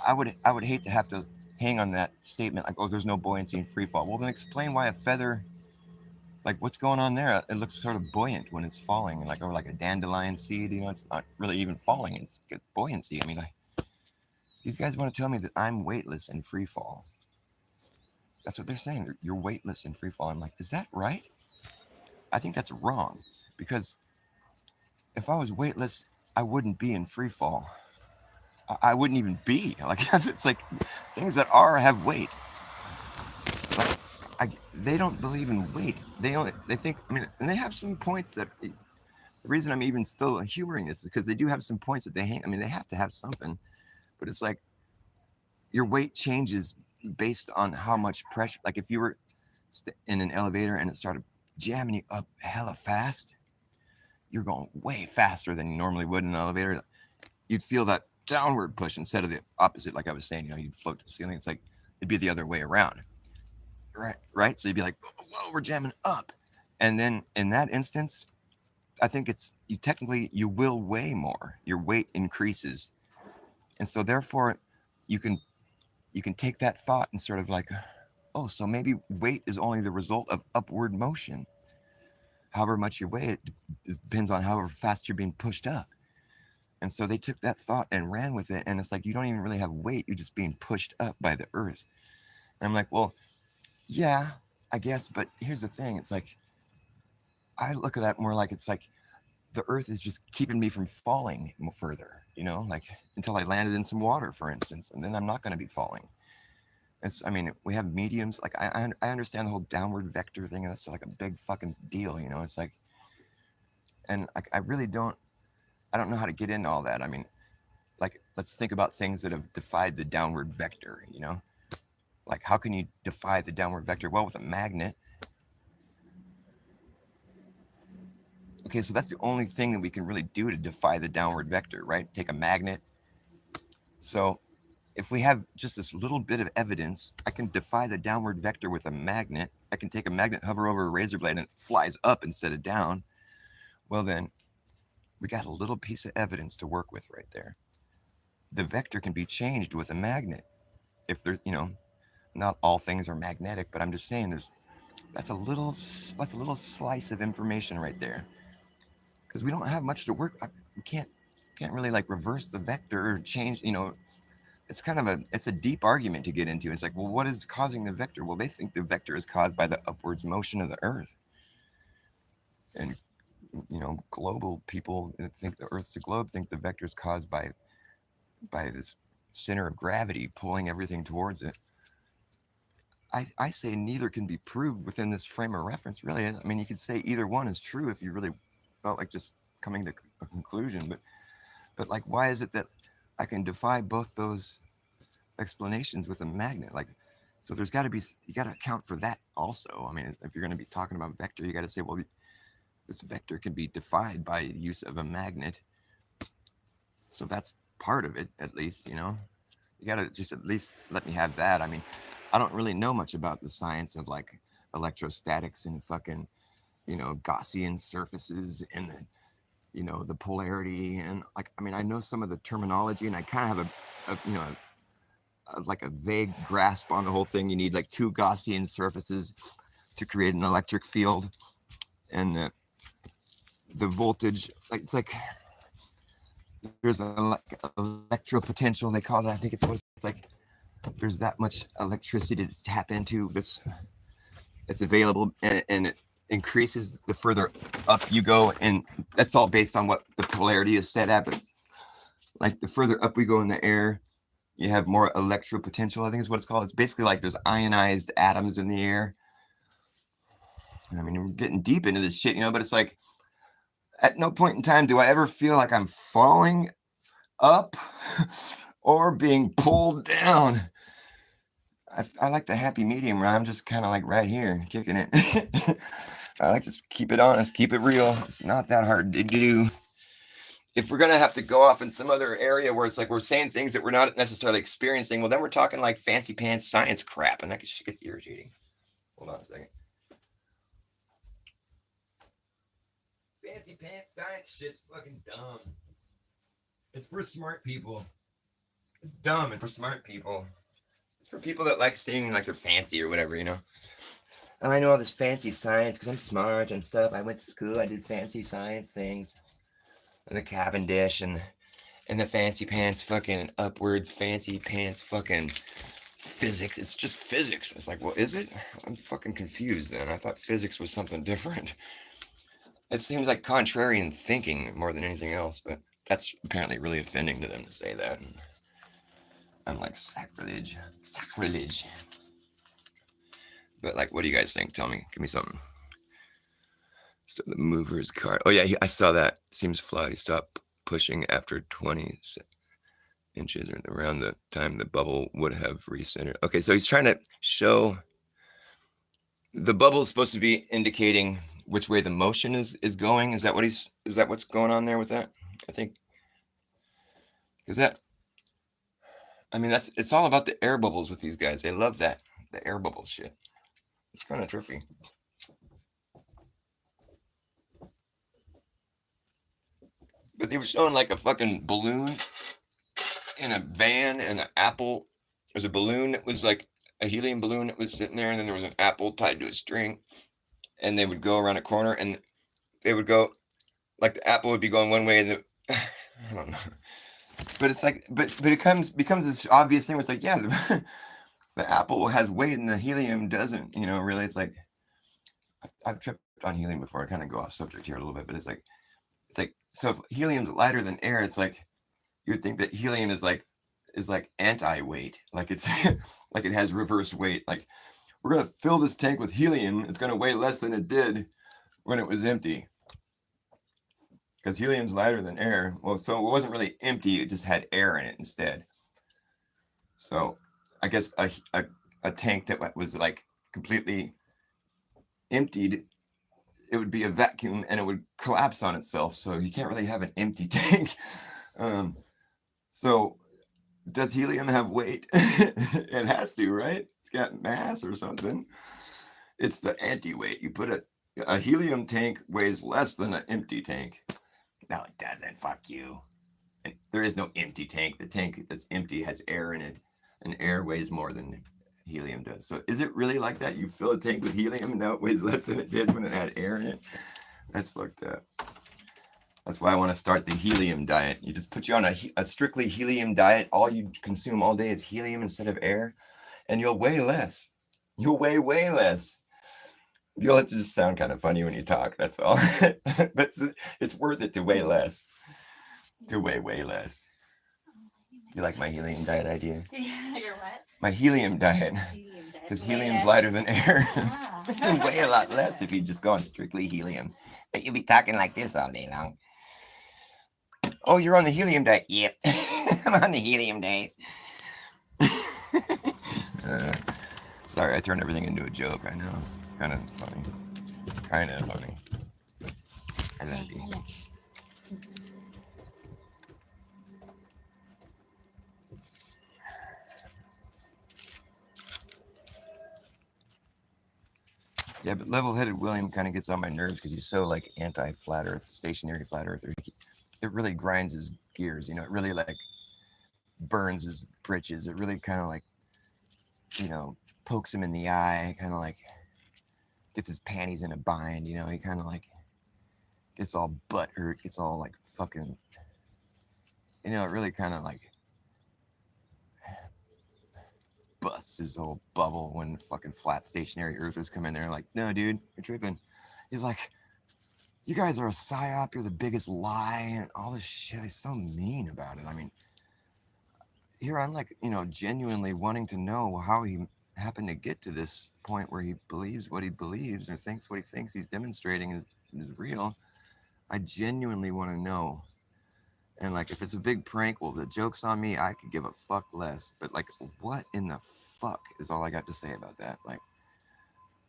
I would hate to have to hang on that statement like, oh, there's no buoyancy in free fall. Well, then explain why a feather, like what's going on there? It looks sort of buoyant when it's falling, or like a dandelion seed. It's not really even falling. It's got buoyancy. I mean, These guys want to tell me that I'm weightless in free fall. That's what they're saying. You're weightless in free fall. I'm like, is that right? I think that's wrong, because if I was weightless, I wouldn't be in free fall. I wouldn't even be like, it's like things that are have weight. Like, they don't believe in weight. They think, I mean, and they have some points that the reason I'm even still humoring this is because they do have some points that they hang. I mean, they have to have something, but it's like your weight changes based on how much pressure. Like if you were in an elevator and it started jamming you up hella fast, you're going way faster than you normally would in an elevator. You'd feel that downward push instead of the opposite. Like I was saying, you'd float to the ceiling. It's like it'd be the other way around, right? So you'd be like, whoa, we're jamming up, and then in that instance, I think you will weigh more. Your weight increases, and so therefore, you can take that thought and sort of like, oh, so maybe weight is only the result of upward motion. However much you weigh, it depends on however fast you're being pushed up. And so they took that thought and ran with it. And it's like, you don't even really have weight. You're just being pushed up by the earth. And I'm like, well, yeah, I guess. But here's the thing. It's like, I look at that more like it's like the earth is just keeping me from falling further, like until I landed in some water, for instance. And then I'm not going to be falling. I mean, we have mediums. Like, I understand the whole downward vector thing. And that's like a big fucking deal, It's like, and I really I don't know how to get into all that. I mean, like, let's think about things that have defied the downward vector, Like, how can you defy the downward vector? Well, with a magnet. Okay, so that's the only thing that we can really do to defy the downward vector, right? Take a magnet. So if we have just this little bit of evidence, I can defy the downward vector with a magnet. I can take a magnet, hover over a razor blade, and it flies up instead of down. Well, then we got a little piece of evidence to work with right there. The vector can be changed with a magnet. If there's, not all things are magnetic, but I'm just saying that's a little slice of information right there. Because we don't have much to work. We can't really like reverse the vector or change, it's kind of it's a deep argument to get into. It's like, well, what is causing the vector? Well, they think the vector is caused by the upwards motion of the earth. And, global people that think the earth's a globe think the vector is caused by this center of gravity pulling everything towards it. I say neither can be proved within this frame of reference, really. I mean, you could say either one is true if you really felt like just coming to a conclusion, but like, why is it that I can defy both those explanations with a magnet? Like, so there's got to be, you got to account for that also. I mean, if you're going to be talking about vector, you got to say, well, this vector can be defied by the use of a magnet. So that's part of it, at least, you got to just at least let me have that. I mean, I don't really know much about the science of like electrostatics and fucking, Gaussian surfaces and the polarity. And like, I mean, I know some of the terminology and I kind of have like a vague grasp on the whole thing. You need like two Gaussian surfaces to create an electric field. And the voltage, like, it's like, there's a electro potential, they call it. I think it's like there's that much electricity to tap into that's available, and it increases the further up you go, and that's all based on what the polarity is set at. But like the further up we go in the air, you have more electro potential, I think is what it's called. It's basically like there's ionized atoms in the air. I mean, we're getting deep into this shit, but it's like, at no point in time do I ever feel like I'm falling up or being pulled down. I like the happy medium where I'm just kind of like right here kicking it. I like to just keep it honest, keep it real. It's not that hard to do. If we're going to have to go off in some other area where it's like we're saying things that we're not necessarily experiencing, well, then we're talking like fancy pants science crap, and that shit gets irritating. Hold on a second. Fancy pants science shit's fucking dumb. It's for smart people. It's dumb and for smart people. It's for people that like seeming like they're fancy or whatever, And I know all this fancy science because I'm smart and stuff. I went to school. I did fancy science things. And the Cavendish and And the fancy pants fucking upwards, fancy pants fucking physics. It's just physics. It's like, well, is it? I'm fucking confused then. I thought physics was something different. It seems like contrarian thinking more than anything else, but that's apparently really offending to them to say that. And I'm like, sacrilege. Sacrilege. But like, what do you guys think? Tell me. Give me something. So the mover's card. Oh, yeah, I saw that. Seems flawed. He stopped pushing after 20 inches or around the time the bubble would have recentered. Okay, so he's trying to show the bubble is supposed to be indicating which way the motion is going. Is that what's going on there with that? I think is that. I mean, it's all about the air bubbles with these guys. They love that, the air bubble shit. It's kind of trippy. But they were showing like a fucking balloon in a van and an apple. There's a balloon that was like a helium balloon that was sitting there, and then there was an apple tied to a string, and they would go around a corner, and they would go like the apple would be going one way, and I don't know. But it's like, but it becomes this obvious thing where it's like, yeah, the apple has weight and the helium doesn't. Really, it's like I've tripped on helium before. I kind of go off subject here a little bit, but it's like so if helium's lighter than air, it's like you would think that helium is like anti-weight, like it's like it has reverse weight. Like we're gonna fill this tank with helium, it's gonna weigh less than it did when it was empty, because helium's lighter than air. Well, so it wasn't really empty; it just had air in it instead. So I guess a tank that was like completely emptied, it would be a vacuum and it would collapse on itself. So you can't really have an empty tank. So does helium have weight? It has to, right? It's got mass or something. It's the anti-weight. You put a helium tank weighs less than an empty tank. No, it doesn't. Fuck you. And there is no empty tank. The tank that's empty has air in it, and air weighs more than helium does. So is it really like that? You fill a tank with helium and now it weighs less than it did when it had air in it? That's fucked up. That's why I want to start the helium diet. You just put you on a strictly helium diet. All you consume all day is helium instead of air, and you'll weigh less. You'll weigh way less. You'll have to just sound kind of funny when you talk. That's all. But it's worth it to weigh less. To weigh way less. You like my helium diet idea? Yeah, your what? My helium diet. Because helium's lighter than air. You weigh a lot less if you just go on strictly helium. But you'll be talking like this all day long. Oh, you're on the helium diet? Yep. I'm on the helium diet. Sorry, I turned everything into a joke. I know. It's kind of funny. Kind of funny. I love you. Yeah, but level-headed William kind of gets on my nerves because he's so like anti-flat Earth, stationary flat earther. It really grinds his gears, it really like burns his britches. It really kind of like, pokes him in the eye, kind of like gets his panties in a bind. He kind of like gets all butthurt, gets all like fucking, it really kind of like busts his whole bubble when fucking flat stationary earthers come in there like, no, dude, you're tripping. He's like, you guys are a psyop, you're the biggest lie, and all this shit. He's so mean about it. I mean, here I'm like, genuinely wanting to know how he happened to get to this point where he believes what he believes or thinks what he thinks he's demonstrating is real. I genuinely want to know. And like, if it's a big prank, well, the joke's on me. I could give a fuck less. But like, what in the fuck is all I got to say about that? Like,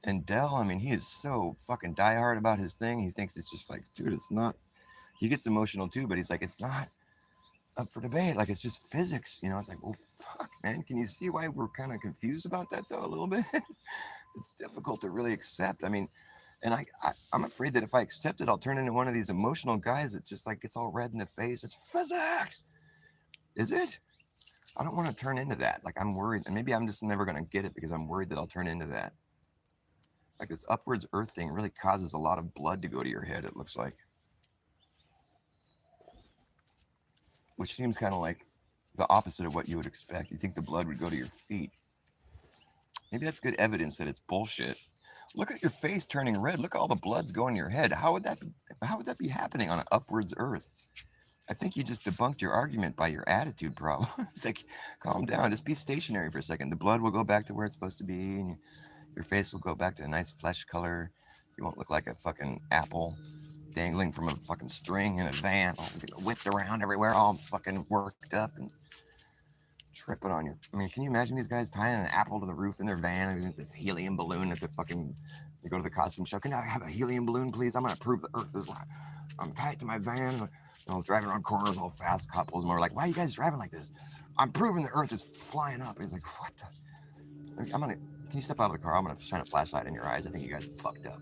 and Dell, I mean, he is so fucking diehard about his thing. He thinks it's just like, dude, it's not. He gets emotional too, but he's like, it's not up for debate. Like, it's just physics. It's like, well, fuck, man. Can you see why we're kind of confused about that though a little bit? It's difficult to really accept. I mean, and I'm afraid that if I accept it, I'll turn into one of these emotional guys that just like gets all red in the face. It's physics. Is it? I don't want to turn into that. Like, I'm worried, and maybe I'm just never going to get it because I'm worried that I'll turn into that. Like, this upwards earth thing really causes a lot of blood to go to your head, it looks like. which seems kind of like the opposite of what you would expect. You think the blood would go to your feet. Maybe that's good evidence that it's bullshit. Look at your face turning red. Look at all the blood's going to your head. How would that be happening on an upwards earth? I think you just debunked your argument by your attitude problem. It's like, calm down. Just be stationary for a second. The blood will go back to where it's supposed to be, and your face will go back to a nice flesh color. You won't look like a fucking apple dangling from a fucking string in a van, all whipped around everywhere, all fucking worked up and tripping on your. I mean, can you imagine these guys tying an apple to the roof in their van? I mean, it's a helium balloon at the fucking. You go to the costume show. Can I have a helium balloon, please? I'm gonna prove the Earth is. I'm tied to my van. Driving around corners all fast. Couples more like, why are you guys driving like this? I'm proving the Earth is flying up. He's like, what the? Can you step out of the car? I'm gonna shine a flashlight in your eyes. I think you guys are fucked up.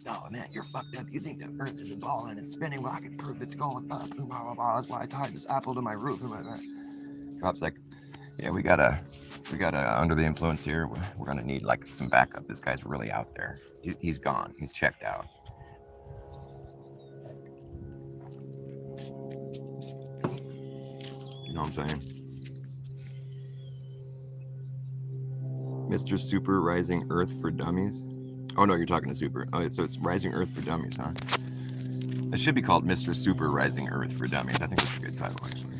No, man, you're fucked up. You think the Earth is a ball and it's spinning. Well, I can prove it's going up and blah, blah, blah. That's why I tied this apple to my roof. Cop's like, yeah, we gotta under the influence here. We're gonna need like some backup. This guy's really out there. He's gone. He's checked out. You know what I'm saying? Mr. Super Rising Earth for Dummies. Oh no, you're talking to Super. Oh, so it's Rising Earth for Dummies, huh? It should be called Mr. Super Rising Earth for Dummies. I think that's a good title, actually.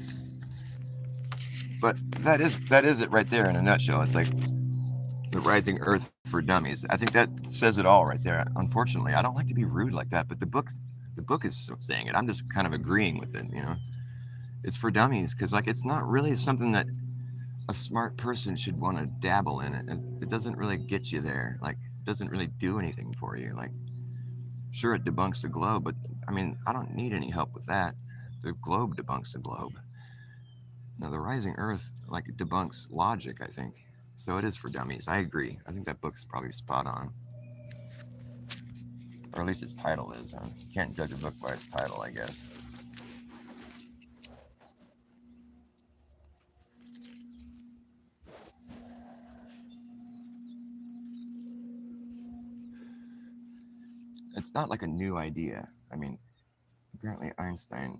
But that is it right there in a nutshell. It's like the Rising Earth for Dummies. I think that says it all right there. Unfortunately, I don't like to be rude like that, but the book is saying it. I'm just kind of agreeing with it. It's for dummies because like it's not really something that a smart person should want to dabble in it. It doesn't really get you there. Like, it doesn't really do anything for you. Like, sure, it debunks the globe, but I mean, I don't need any help with that. The globe debunks the globe. Now, the Rising Earth, like, it debunks logic, I think. So it is for dummies. I agree. I think that book's probably spot on. Or at least its title is. You can't judge a book by its title, I guess. It's not like a new idea. I mean, apparently Einstein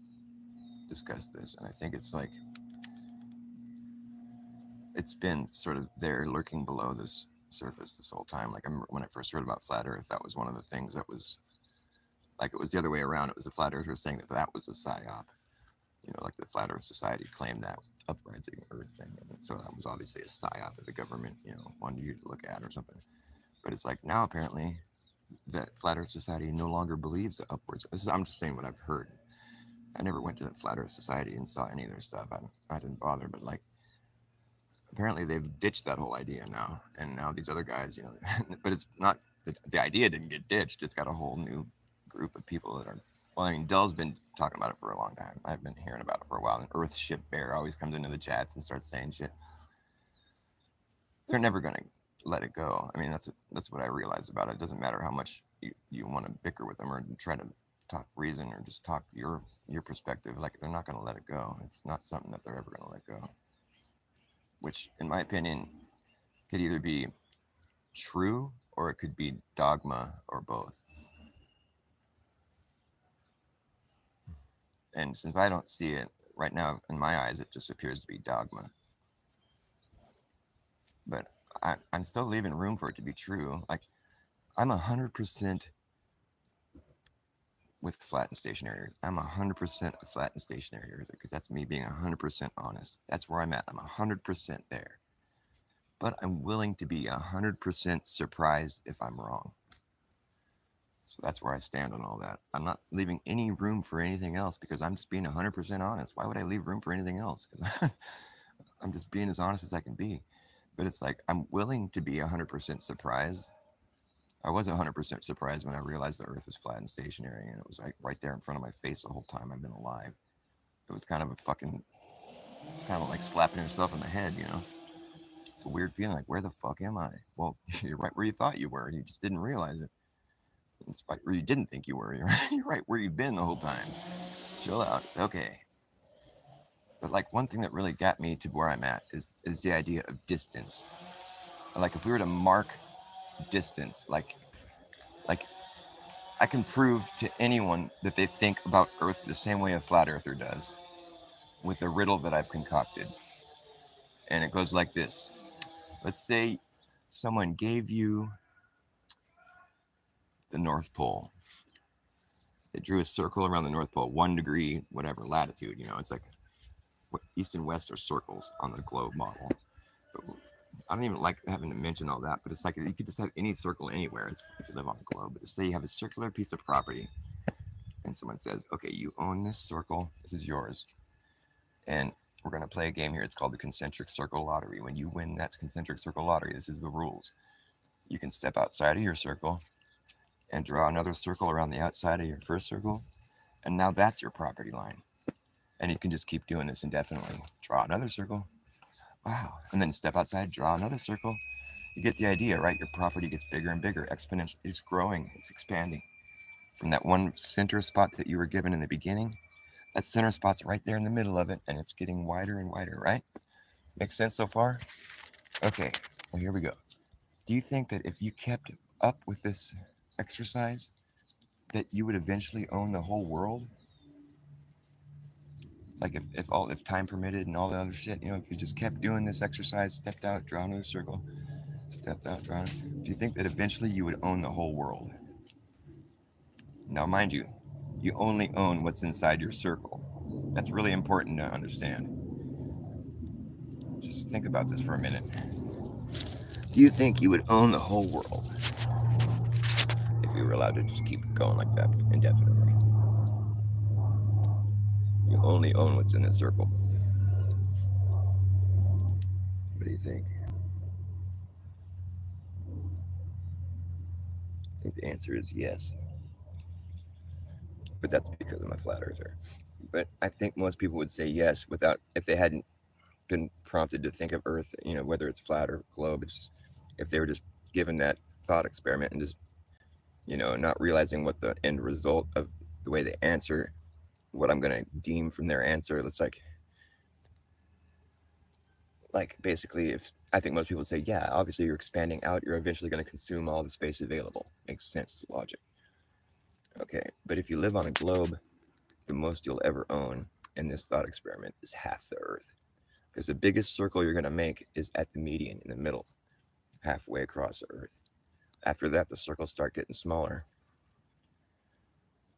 discussed this, and I think it's like it's been sort of there lurking below this surface this whole time. Like, I remember when I first heard about flat Earth, that was one of the things that was like, it was the other way around. It was the flat earthers saying that was a psyop. Like the Flat Earth Society claimed that uprising Earth thing, and so that was obviously a psyop that the government, wanted you to look at or something. But it's like now apparently that Flat Earth Society no longer believes the upwards. I'm just saying what I've heard. I never went to the Flat Earth Society and saw any of their stuff. I didn't bother, but like apparently they've ditched that whole idea now, and now these other guys, but it's not the idea didn't get ditched. It's got a whole new group of people that are. Well, I mean, Dell's been talking about it for a long time. I've been hearing about it for a while. And Earthship Bear always comes into the chats and starts saying shit. They're never gonna let it go. I mean, that's what I realize about it. It doesn't matter how much you want to bicker with them or try to talk reason or just talk your perspective. Like, they're not gonna let it go. It's not something that they're ever gonna let go. Which, in my opinion, could either be true or it could be dogma or both. And since I don't see it right now, in my eyes, it just appears to be dogma. But I'm still leaving room for it to be true. Like, I'm 100% with flat and stationary Earth. I'm 100% a flat and stationary Earth because that's me being 100% honest. That's where I'm at. I'm 100% there. But I'm willing to be 100% surprised if I'm wrong. So that's where I stand on all that. I'm not leaving any room for anything else because I'm just being 100% honest. Why would I leave room for anything else? Because I'm just being as honest as I can be. But it's like, I'm willing to be 100% surprised. I was 100% surprised when I realized the Earth was flat and stationary, and it was like right there in front of my face the whole time I've been alive. It was kind of like slapping himself in the head, It's a weird feeling, like, where the fuck am I? Well, you're right where you thought you were, and you just didn't realize it. It's right where you didn't think you were. You're right where you've been the whole time. Chill out. It's okay. But like, one thing that really got me to where I'm at is the idea of distance. Like, if we were to mark distance, like I can prove to anyone that they think about Earth the same way a flat earther does. with a riddle that I've concocted. And it goes like this. Let's say someone gave you the North Pole. They drew a circle around the North Pole, 1 degree, whatever latitude. It's like east and west are circles on the globe model. But I don't even like having to mention all that, but it's like you could just have any circle anywhere if you live on a globe. But just say you have a circular piece of property, and someone says, okay, you own this circle, this is yours. And we're going to play a game here. It's called the concentric circle lottery. When you win that concentric circle lottery, this is the rules. You can step outside of your circle and draw another circle around the outside of your first circle. And now that's your property line. And you can just keep doing this indefinitely. Draw another circle. Wow. And then step outside, draw another circle. You get the idea, right? Your property gets bigger and bigger, exponentially. It's growing, it's expanding. From that one center spot that you were given in the beginning, that center spot's right there in the middle of it, and it's getting wider and wider, right? Makes sense so far? Okay, well, here we go. Do you think that if you kept up with this exercise, that you would eventually own the whole world? Like if time permitted and all the other shit, if you just kept doing this exercise, stepped out, draw another circle, stepped out, draw. Do you think that eventually you would own the whole world? Now, mind you, you only own what's inside your circle. That's really important to understand. Just think about this for a minute. Do you think you would own the whole world if you were allowed to just keep going like that indefinitely? You only own what's in the circle. What do you think? I think the answer is yes. But that's because I'm a flat earther. But I think most people would say yes if they hadn't been prompted to think of Earth, whether it's flat or globe. It's just, if they were just given that thought experiment and just, not realizing what the end result of the way they answer, what I'm going to deem from their answer, it's like basically, if I think most people would say, yeah, obviously you're expanding out, you're eventually going to consume all the space available. Makes sense, it's logic. Okay, but if you live on a globe, the most you'll ever own in this thought experiment is half the Earth. Because the biggest circle you're going to make is at the median in the middle, halfway across the Earth. After that, the circles start getting smaller.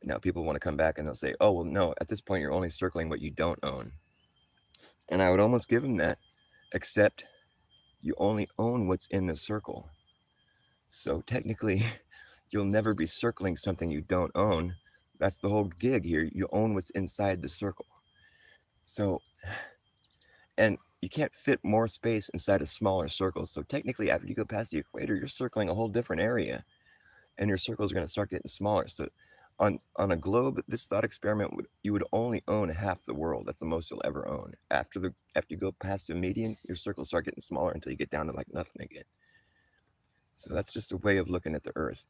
Now, people want to come back and they'll say, oh, well, no, at this point, you're only circling what you don't own. And I would almost give them that, except you only own what's in the circle. So technically, you'll never be circling something you don't own. That's the whole gig here. You own what's inside the circle. So, and you can't fit more space inside a smaller circle. So technically, after you go past the equator, you're circling a whole different area, and your circles are going to start getting smaller. So on a globe, this thought experiment, you would only own half the world. That's the most you'll ever own. After you go past the median, your circles start getting smaller until you get down to like nothing again. So that's just a way of looking at the Earth.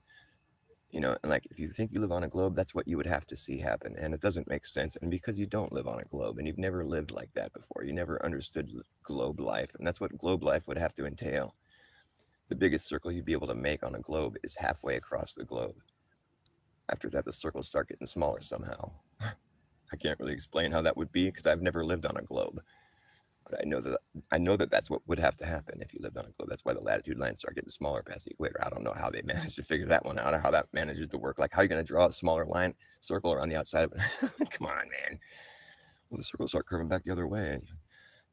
And like if you think you live on a globe, that's what you would have to see happen. And it doesn't make sense. And because you don't live on a globe and you've never lived like that before, you never understood globe life. And that's what globe life would have to entail. The biggest circle you'd be able to make on a globe is halfway across the globe. After that, the circles start getting smaller somehow. I can't really explain how that would be because I've never lived on a globe. But I know that that's what would have to happen if you lived on a globe. That's why the latitude lines start getting smaller past the equator. I don't know how they managed to figure that one out or how that manages to work. Like, how are you going to draw a smaller circle around the outside of it? Come on, man. Well, the circles start curving back the other way.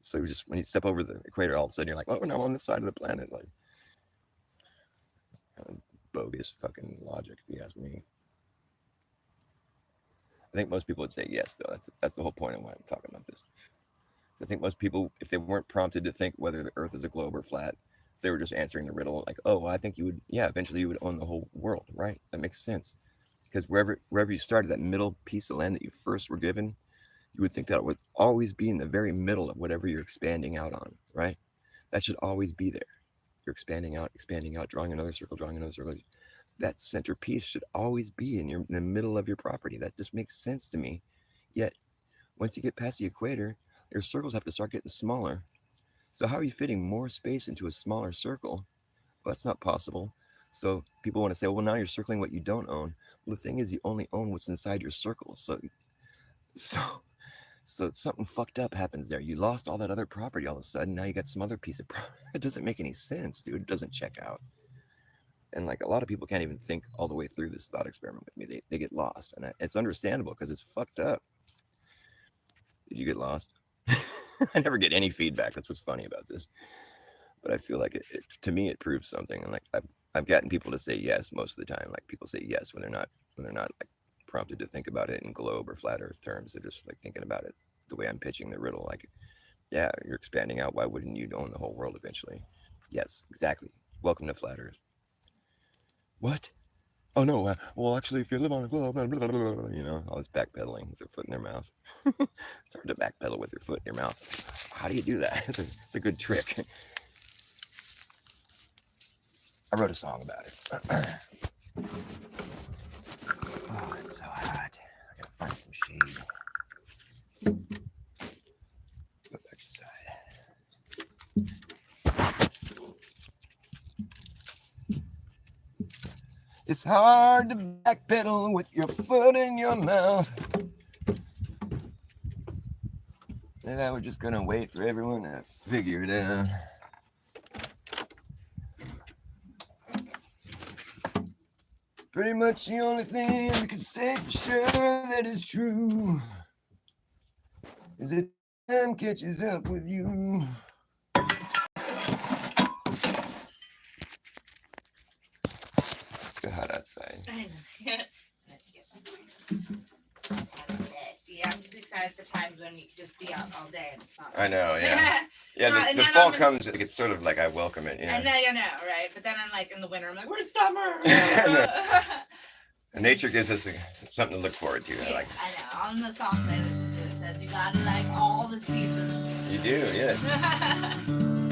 So when you step over the equator, all of a sudden you're like, oh, now I'm on this side of the planet. Like, kind of bogus fucking logic, if you ask me. I think most people would say yes, though. That's the whole point of why I'm talking about this. I think most people, if they weren't prompted to think whether the Earth is a globe or flat, if they were just answering the riddle, like, oh, well, I think you would, yeah, eventually you would own the whole world, right? That makes sense. Because wherever you started, that middle piece of land that you first were given, you would think that it would always be in the very middle of whatever you're expanding out on, right? That should always be there. You're expanding out, drawing another circle. That center piece should always be in the middle of your property. That just makes sense to me. Yet, once you get past the equator, your circles have to start getting smaller. So how are you fitting more space into a smaller circle? Well, that's not possible. So people want to say, well, now you're circling what you don't own. Well, the thing is, you only own what's inside your circle. So So something fucked up happens there. You lost all that other property all of a sudden. Now you got some other piece of property. It doesn't make any sense, dude. It doesn't check out. And like a lot of people can't even think all the way through this thought experiment with me. They get lost, and it's understandable because it's fucked up. Did you get lost? I never get any feedback. That's what's funny about this. But I feel like it to me it proves something. And like I've gotten people to say yes most of the time. Like people say yes when they're not like prompted to think about it in globe or flat earth terms. They're just like thinking about it the way I'm pitching the riddle. Like, yeah, you're expanding out. Why wouldn't you own the whole world eventually? Yes, exactly. Welcome to flat earth. What? Oh no, well actually if you live on a globe, blah, blah, blah, blah, you know, all this backpedaling with their foot in their mouth. It's hard to backpedal with your foot in your mouth. How do you do that? It's a good trick. I wrote a song about it. Oh, it's so hot. I gotta find some shade. Go back inside. It's hard to backpedal with your foot in your mouth. And I was just gonna wait for everyone to figure it out. Pretty much the only thing we can say for sure that is true is that time catches up with you. It's so hot outside. I know. See, I'm just excited for times when you can just be out all day and it's not. I know, yeah. Yeah, And the then fall I'm in- comes, it's sort of like I welcome it, you know. I know, right? But then I'm like in the winter, I'm like, where's summer? And nature gives us something to look forward to. Yeah, Like I know. On the song that I listen to, it says you gotta like all the seasons. you do, yes.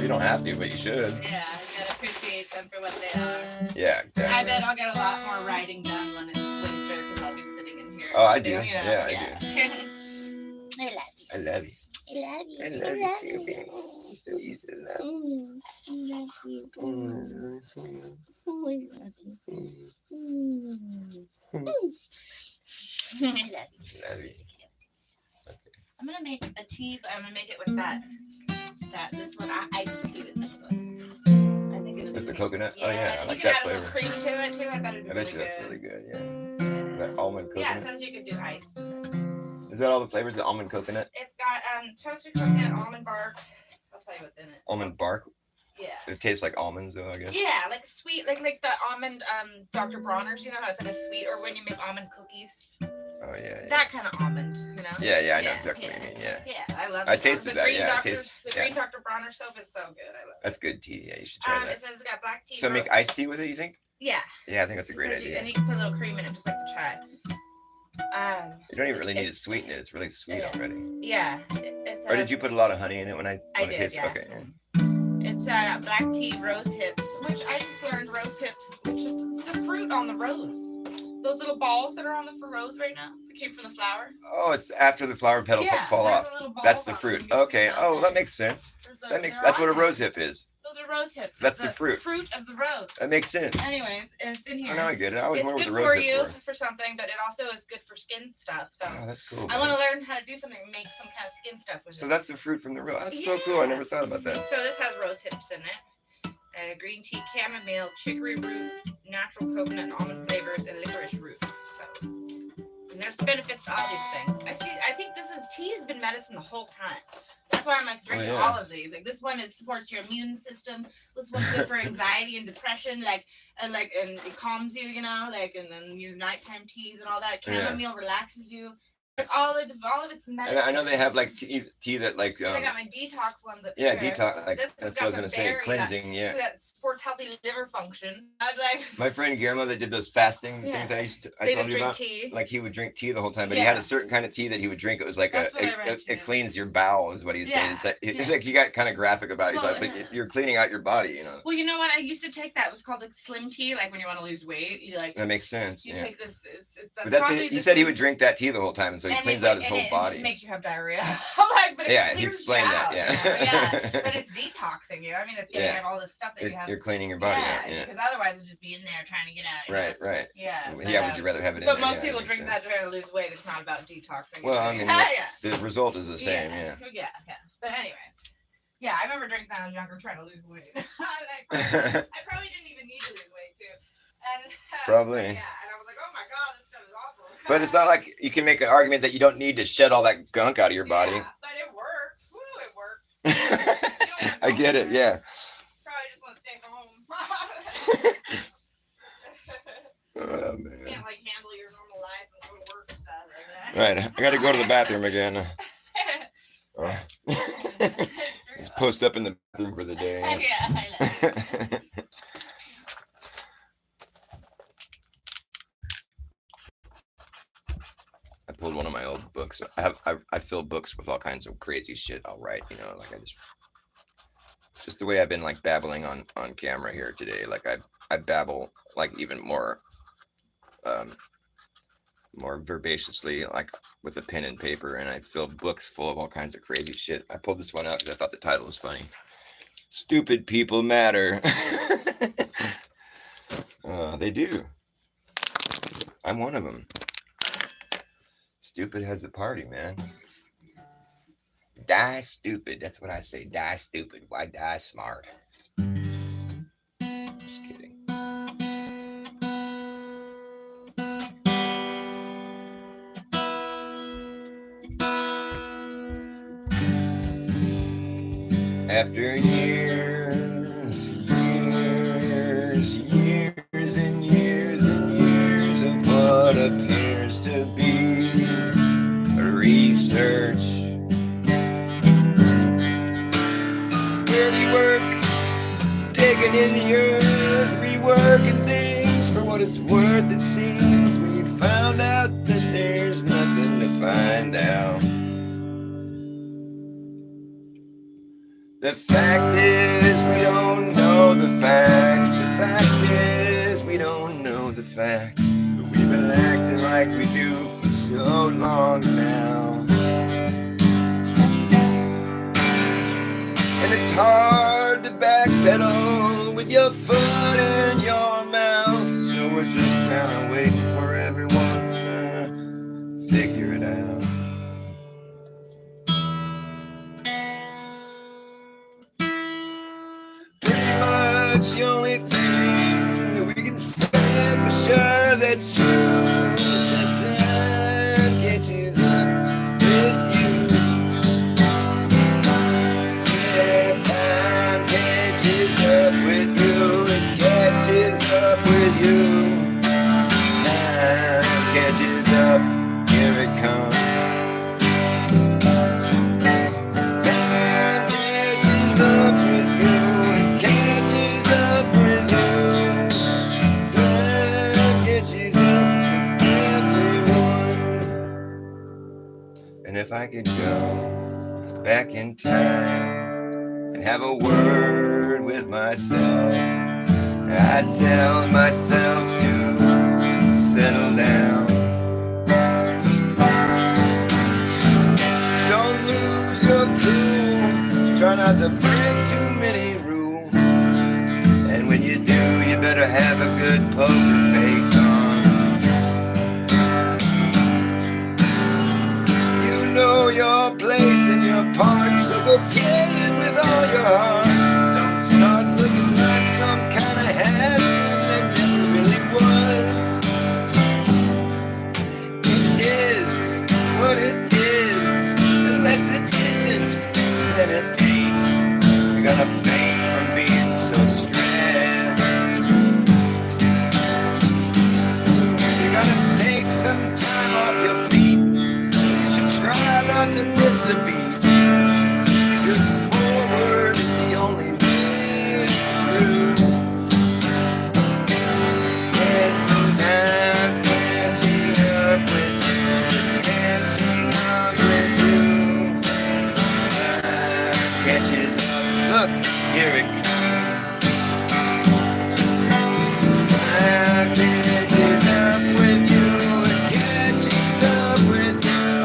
You don't have to, but you should. Yeah, you gotta appreciate them for what they are. Yeah, exactly. I bet I'll get a lot more writing done when it's winter because I'll be sitting in here. Oh, I do. You know? Yeah, I do. I love you. I love you. I love you too, baby. You're so easy to love. I love you. Mm, I love you. Oh, I love you. Mm, I love you. I love you. I'm gonna make a tea, but I'm gonna make it with this one. Iced tea with this one. I think it'll be With the good. coconut? Oh, yeah, I you like can that add a little flavor. cream to it too. I bet it'd be I bet really you that's good. really good, yeah. Yeah. That almond Yeah, it coconut? says you could do iced. Is that all the flavors? The almond coconut? It's got toasted coconut, almond bark. I'll tell you what's in it. Almond bark? Yeah. It tastes like almonds, though, I guess. Yeah, like sweet, like the almond Dr. Bronner's, you know how it's like a sweet, or when you make almond cookies. Oh, yeah. That kind of almond, you know? Yeah, I know exactly what you mean, yeah. Yeah, I love I it. tasted the that, green yeah, Dr. yeah. green Dr. Bronner soap is so good. I love it. That's good tea. Yeah, you should try It that. says it's got black tea. So make iced tea with it, you think? Yeah. Yeah, I think that's a It great says idea. and you can put a little cream in it, just like the chai. You don't even really need to it's- sweeten it. It's really sweet yeah. already. Yeah. It's Or did you put a lot of honey in it when I I did, tasted? yeah. Okay. It's black tea rose hips, which I just learned rose hips, which is the fruit on the rose. Those little balls that are on the rose right now that came from the flower. Oh, it's after the flower petals fall there's off. a little balls That's the on them. fruit. You can Okay. smell Oh, them. that makes sense. They're That's what a on there. rose hip is. Those are rose hips. That's It's the fruit. Fruit of the rose. That makes sense. Anyways, it's in here. Oh, now I get it. I was It's wondering good what the for rose you hips were. for something, but it also is good for skin stuff. So Oh, that's cool. I want man. to learn how to do something, make some kind of skin stuff with So it. that's the fruit from the rose. That's so cool. I never Yes. thought about that. So this has rose hips in it. Green tea, chamomile, chicory root, natural coconut and almond flavors, and licorice root. So, and there's benefits to all these things. I think tea has been medicine the whole time. That's why I'm like drinking yeah. all of these. Like this one supports your immune system. This one's good for anxiety and depression. And it calms you, you know. And then your nighttime teas and all that. Chamomile relaxes you. Like all of its medicine. And I know they have like tea that like. I got my detox ones up Yeah, here. detox. Like This that's has what I was got gonna some say. berry Cleansing. Yeah. that supports healthy liver function. I was like, My friend Guillermo that did those fasting Yeah. things I they told just you drink about. tea. Like he would drink tea the whole time, but he had Yeah. a certain kind of tea that he would drink. It was like That's what I read, it too. cleans your bowel, is what he was saying. Yeah, It's like, yeah. it's like he got kind of graphic about it. He's Well, like, but you're cleaning out your body, you know. Well, you know what? I used to take that. It was called like slim tea. Like when you want to lose weight, you That makes sense. you Yeah. take this. It's But that's probably it. He the said he same- would drink that tea the whole time. so he cleans out his whole It body. just makes you have diarrhea. I'm like, but it Yeah, he clears explained you that. out. Yeah. But it's detoxing you. I mean, it's getting Yeah. rid of all this stuff that you have. You're cleaning your body out. Yeah. Because otherwise it'd just be in there trying to get out. You Right. know? Right. Yeah. Yeah. Would you rather have it in But there? most Yeah, people makes drink sense. that trying to lose weight. It's not about detoxing. Well, I mean, the result is the same. Yeah. Yeah. But anyways. Yeah, I remember drinking that when I was younger, trying to lose weight. I probably didn't even need to lose weight too. And Probably. Yeah, and I was like, oh my god, this stuff is awful. But it's not like you can make an argument that you don't need to shed all that gunk out of your body. Yeah, but it worked. Woo, it worked. I get it. Yeah. Probably just want to stay home. Oh man. Can't like handle your normal life and go to work and stuff like that. Right. I got to go to the bathroom again. Oh. Just post up in the bathroom for the day. Yeah, I know. I pulled one of my old books. I fill books with all kinds of crazy shit I'll write, you know, like I just the way I've been like babbling on camera here today. Like I babble like even more more verbaciously, like with a pen and paper, and I fill books full of all kinds of crazy shit. I pulled this one out because I thought the title was funny. Stupid people matter. They do. I'm one of them. Stupid has a party, man. Die stupid. That's what I say. Die stupid. Why die smart? Just kidding. After years and years and years of what appears to be research, dirty work, digging in the earth, reworking things for what it's worth. It seems we found out that there's nothing to find out. The fact is we don't know the facts. The fact is we don't know the facts. But we've been acting like we do for so long now. And it's hard to backpedal with your foot in your mouth. So we're just kind of waiting for everyone to figure it out. The only thing that we can say for sure that's true is that time catches up with you. Yeah, time catches up with you. It catches up with you. Time catches up. Here it comes. Time catches up with you. And if I could go back in time and have a word with myself, I'd tell myself to settle down. Don't lose your cool. Try not to break too many rules. And when you do, you better have a good poker face on. Know your place and your part, so go get it with all your heart. Don't start looking like some kind of hazard that never really was. It is what it is, unless it isn't, then it ain't. You're gonna faint from being so stressed. You're gonna take some time off your feet. Try not to miss the beat. Just forward is the only way through. Yeah, sometimes catching up with you, catching up with you. Time catches up. Look, here it comes. Time catches up with you, it catches up with you.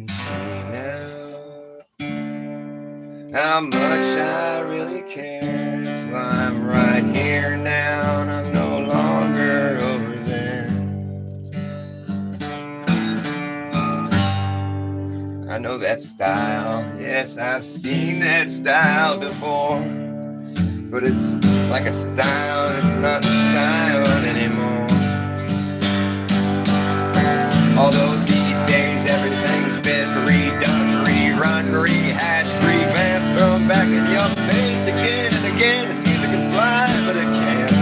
can see now how much I really care. That's why I'm right here now, and I'm no longer over there. I know that style, yes, I've seen that style before, but it's like a style, it's not the style anymore. Although these days everything's been redone, rerun, rehashed, revamped, thrown back in your face again and again to see if it can fly, but it can't.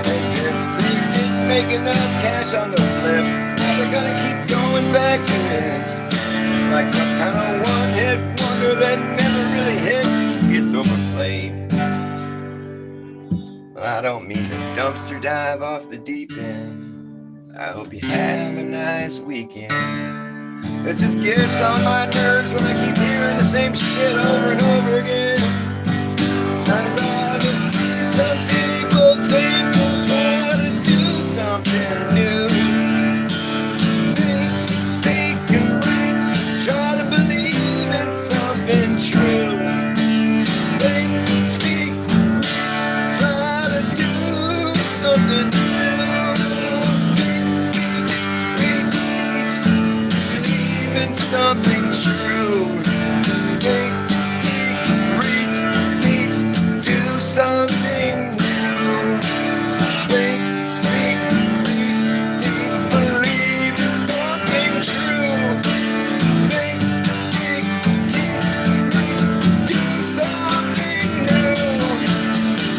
As if they didn't make enough cash on the flip, now they're gonna keep going back to it. It's like some kind of one-hit wonder that never really hit, gets overplayed. Well, I don't mean to dumpster dive off the deep end. I hope you have a nice weekend. It just gets on my nerves when I keep hearing the same shit over and over again. I'd rather see some people think they'll try to do something new. Think, speak, and reach, try to believe in something true. Think, speak, reach, try to do something new. Something true. Think, speak, reach, teach, do something new. Think, speak, reach, teach, believe in something true. Think, speak, teach, reach, do something new.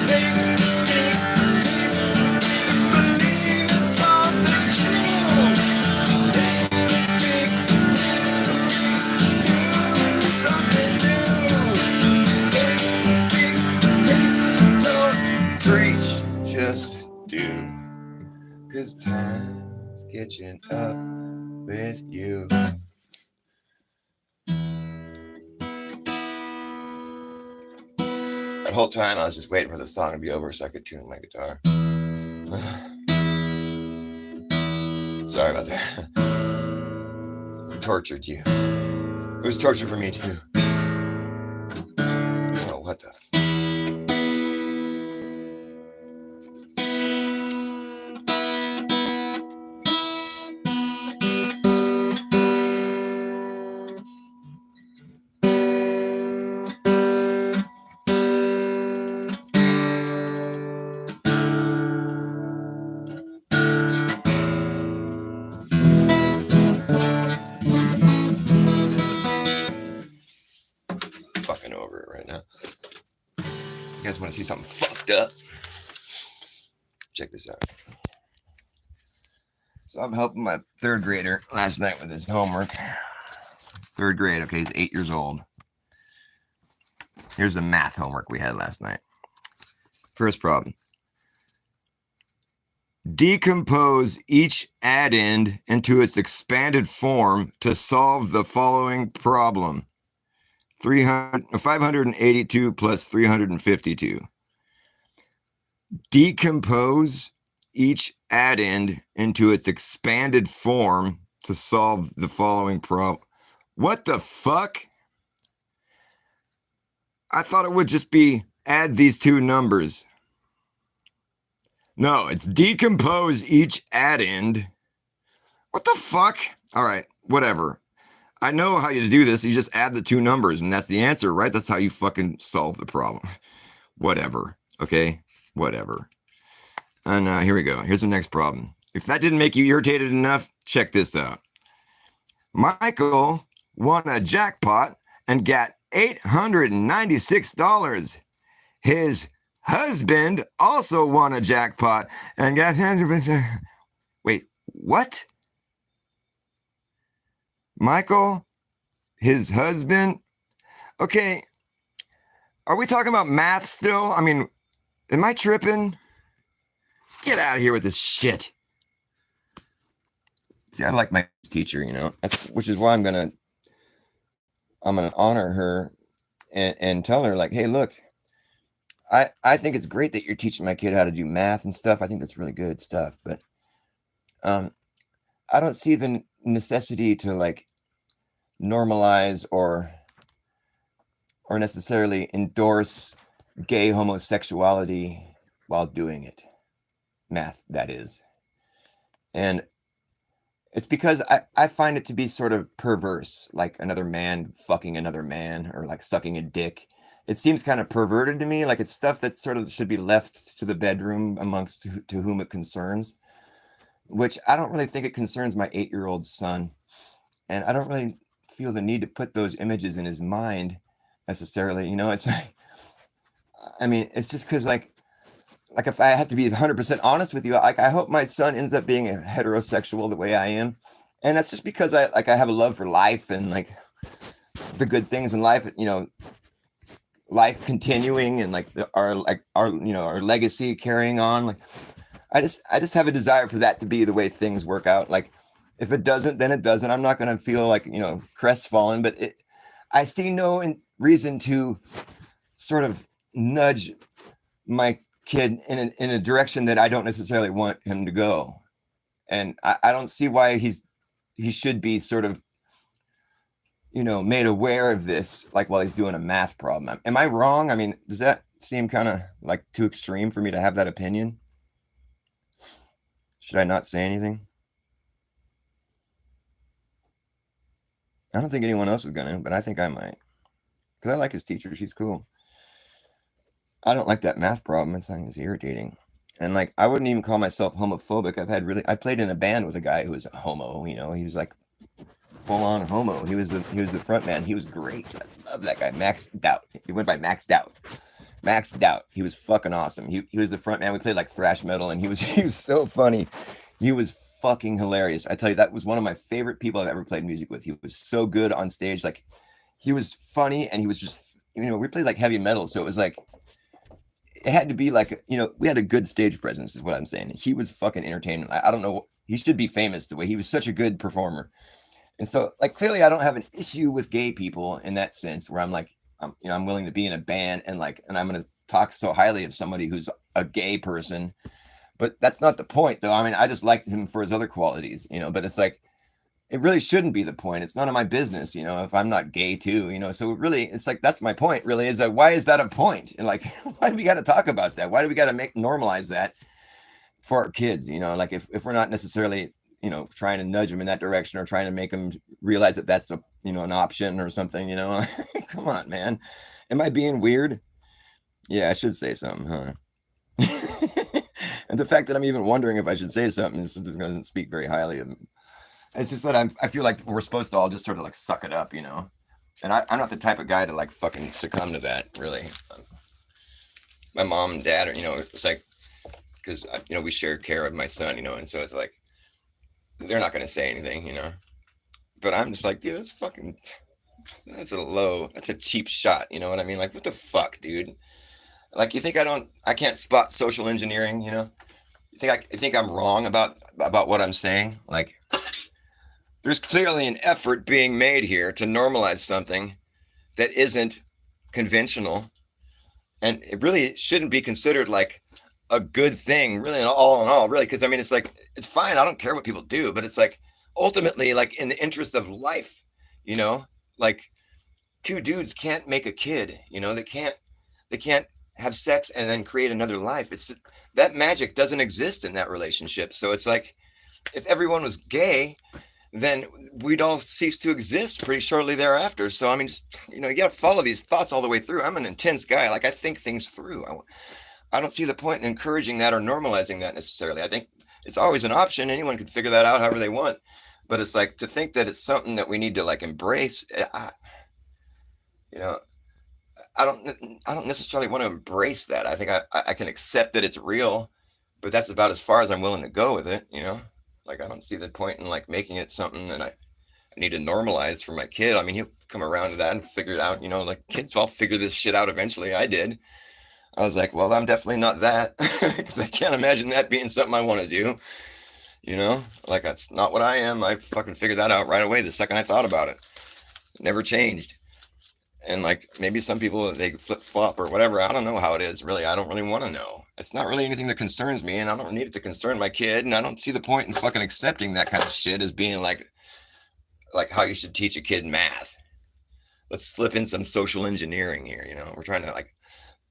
Think, speak, teach, believe in something true. Just do, 'cause time's catching up with you. That whole time I was just waiting for the song to be over so I could tune my guitar. Sorry about that. Tortured you. It was torture for me too. Oh, what the fucking over it right now. You guys want to see something fucked up? Check this out. So I'm helping my third grader last night with his homework. Third grade, okay, he's 8 years old. Here's the math homework we had last night. First problem. Decompose each addend into its expanded form to solve the following problem. 582 plus 352. Decompose each addend into its expanded form to solve the following problem. What the fuck? I thought it would just be add these two numbers. No, it's decompose each addend. What the fuck? All right, whatever. I know how you do this. You just add the two numbers, and that's the answer, right? That's how you fucking solve the problem. Whatever. Okay? Whatever. And here we go. Here's the next problem. If that didn't make you irritated enough, check this out. Michael won a jackpot and got $896. His husband also won a jackpot and got... Wait, what? Michael, his husband. Okay, are we talking about math still? I mean, am I tripping? Get out of here with this shit. See, I like my teacher, you know, which is why I'm gonna honor her and tell her, like, hey, look, I think it's great that you're teaching my kid how to do math and stuff. I think that's really good stuff, but I don't see the necessity to like normalize or necessarily endorse gay homosexuality while doing it. Math, that is. And it's because I find it to be sort of perverse, like another man fucking another man or like sucking a dick. It seems kind of perverted to me, like it's stuff that sort of should be left to the bedroom amongst to whom it concerns, which I don't really think it concerns my 8-year-old son. And I don't really feel the need to put those images in his mind necessarily. You know, it's like, I mean, it's just because like if I have to be 100% honest with you, like I hope my son ends up being a heterosexual the way I am. And that's just because I have a love for life and like the good things in life, you know, life continuing and like our legacy carrying on. Like I just have a desire for that to be the way things work out. Like if it doesn't, then it doesn't. I'm not going to feel like, you know, crestfallen, but I see no reason to sort of nudge my kid in a direction that I don't necessarily want him to go. And I don't see why he should be sort of, you know, made aware of this, like while he's doing a math problem. Am I wrong? I mean, does that seem kind of like too extreme for me to have that opinion? Should I not say anything? I don't think anyone else is gonna, but I think I might. Because I like his teacher. She's cool. I don't like that math problem. It's irritating. And like, I wouldn't even call myself homophobic. I played in a band with a guy who was a homo, you know, he was like full on homo. He was the front man. He was great. I love that guy. Maxed Out. He went by Maxed Out. Maxed Out. He was fucking awesome. He was the front man. We played like thrash metal and he was so funny. He was fucking hilarious. I tell you, that was one of my favorite people I've ever played music with. He was so good on stage. Like he was funny and he was just, you know, we played like heavy metal. So it was like, it had to be like, you know, we had a good stage presence is what I'm saying. He was fucking entertaining. I don't know. He should be famous the way he was such a good performer. And so like, clearly I don't have an issue with gay people in that sense where I'm like, I'm willing to be in a band and I'm going to talk so highly of somebody who's a gay person, but that's not the point though. I mean, I just liked him for his other qualities, you know, but it's like, it really shouldn't be the point. It's none of my business, you know, if I'm not gay too, you know. So really, it's like, that's my point really, is that why is that a point? And like, why do we got to talk about that? Why do we got to normalize that for our kids? You know, like if we're not necessarily, you know, trying to nudge them in that direction or trying to make them realize that that's a, you know, an option or something, you know, come on, man. Am I being weird? Yeah, I should say something, huh? And the fact that I'm even wondering if I should say something is just doesn't speak very highly of them. It's just that I feel like we're supposed to all just sort of like suck it up, you know? And I'm not the type of guy to like fucking succumb to that, really. My mom and dad are, you know, it's like, because, you know, we share care of my son, you know, and so it's like, they're not going to say anything, you know? But I'm just like, dude, that's a cheap shot, you know what I mean? Like, what the fuck, dude? Like, you think I can't spot social engineering, you know? You think I'm wrong about what I'm saying? Like, there's clearly an effort being made here to normalize something that isn't conventional. And it really shouldn't be considered like a good thing, really, all in all, really. Because I mean, it's like, it's fine. I don't care what people do, but it's like ultimately like in the interest of life, you know, like two dudes can't make a kid, you know, they can't have sex and then create another life. It's that magic doesn't exist in that relationship. So it's like, if everyone was gay, then we'd all cease to exist pretty shortly thereafter. So, I mean, just, you know, you got to follow these thoughts all the way through. I'm an intense guy. Like, I think things through. I don't see the point in encouraging that or normalizing that necessarily. I think it's always an option. Anyone could figure that out however they want. But it's like, to think that it's something that we need to like embrace, you know, I don't necessarily want to embrace that. I think I can accept that it's real, but that's about as far as I'm willing to go with it, you know? Like, I don't see the point in like making it something that I need to normalize for my kid. I mean, he'll come around to that and figure it out, you know, like kids all figure this shit out eventually. I did. I was like, well, I'm definitely not that, because I can't imagine that being something I want to do, you know? Like, that's not what I am. I fucking figured that out right away the second I thought about it. It never changed. And like maybe some people they flip flop or whatever. I don't know how it is really. I don't really want to know. It's not really anything that concerns me, and I don't need it to concern my kid. And I don't see the point in fucking accepting that kind of shit as being like how you should teach a kid math. Let's slip in some social engineering here. You know, we're trying to like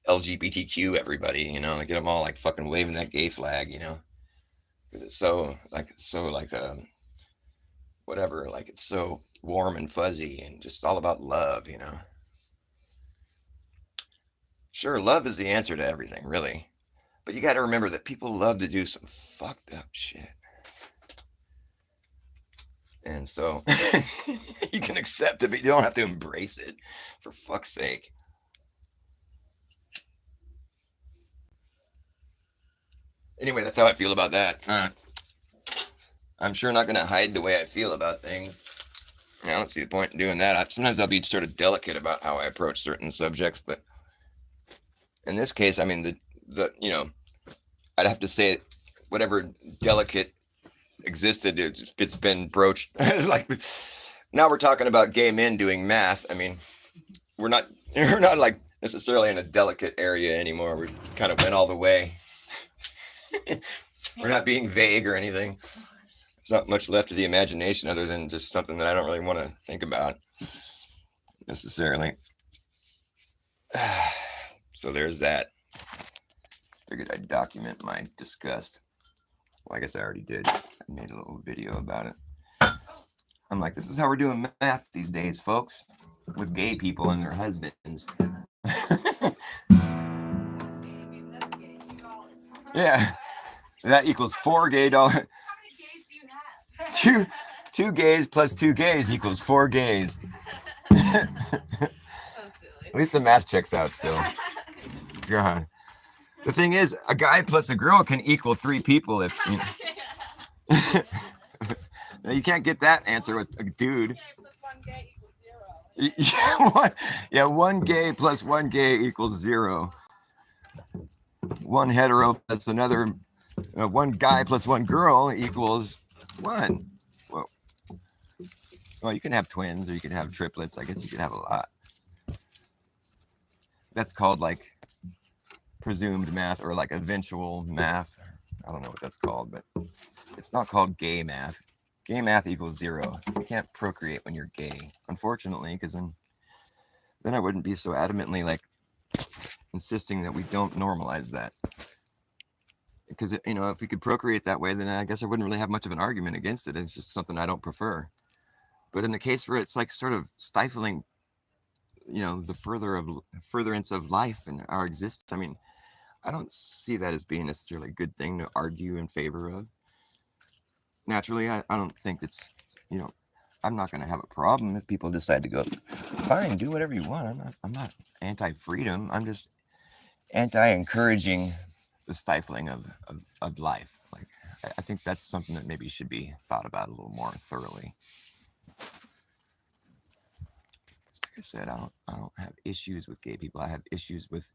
LGBTQ everybody. You know, get them all like fucking waving that gay flag. You know, because it's whatever. Like it's so warm and fuzzy and just all about love. You know. Sure, love is the answer to everything, really. But you got to remember that people love to do some fucked up shit. And so you can accept it, but you don't have to embrace it, for fuck's sake. Anyway, that's how I feel about that. I'm sure not going to hide the way I feel about things. I don't see the point in doing that. Sometimes I'll be sort of delicate about how I approach certain subjects, but in this case, I mean, I'd have to say whatever delicate existed, it's been broached. Like now we're talking about gay men doing math. I mean, we're not like necessarily in a delicate area anymore. We kind of went all the way. We're not being vague or anything. There's not much left to the imagination other than just something that I don't really want to think about necessarily. So there's that. Figured I'd document my disgust. Well, I guess I already did. I made a little video about it. I'm like, this is how we're doing math these days, folks, with gay people and their husbands. Yeah, that equals 4 gay dollars. How many gays do you have? Two gays plus 2 gays equals 4 gays. At least the math checks out still. God. The thing is, a guy plus a girl can equal 3 people if you know. You can't get that answer with a dude. Yeah, 1 gay plus 1 gay equals 0. 1 hetero plus another, 1 guy plus 1 girl equals 1. Whoa. Well, you can have twins or you can have triplets. I guess you could have a lot. That's called like presumed math or like eventual math. I don't know what that's called, but it's not called gay math. Gay math equals 0. You can't procreate when you're gay, unfortunately, because then I wouldn't be so adamantly like insisting that we don't normalize that. Because if we could procreate that way, then I guess I wouldn't really have much of an argument against it. It's just something I don't prefer. But in the case where it's like sort of stifling, the furtherance of life and our existence, I mean, I don't see that as being necessarily a good thing to argue in favor of. Naturally, I don't think it's, I'm not going to have a problem if people decide to go, fine, do whatever you want. I'm not anti-freedom. I'm just anti-encouraging the stifling of life. Like, I think that's something that maybe should be thought about a little more thoroughly. Like I said, I don't have issues with gay people. I have issues with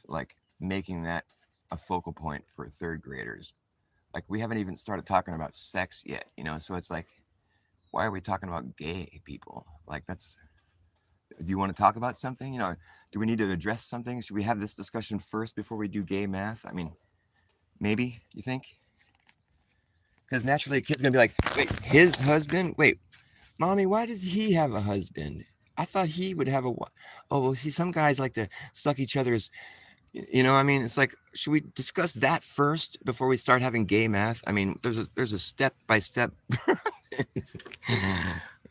like making that a focal point for 3rd graders. Like, we haven't even started talking about sex yet, so it's like, why are we talking about gay people? Like, do you want to talk about something? Do we need to address something? Should we have this discussion first before we do gay math? I mean, maybe, you think? Because naturally a kid's gonna be like, wait, his husband? Wait, mommy, why does he have a husband? I thought he would have well, see, some guys like to suck each other's, I mean, it's like, should we discuss that first before we start having gay math? I mean, there's a step-by-step.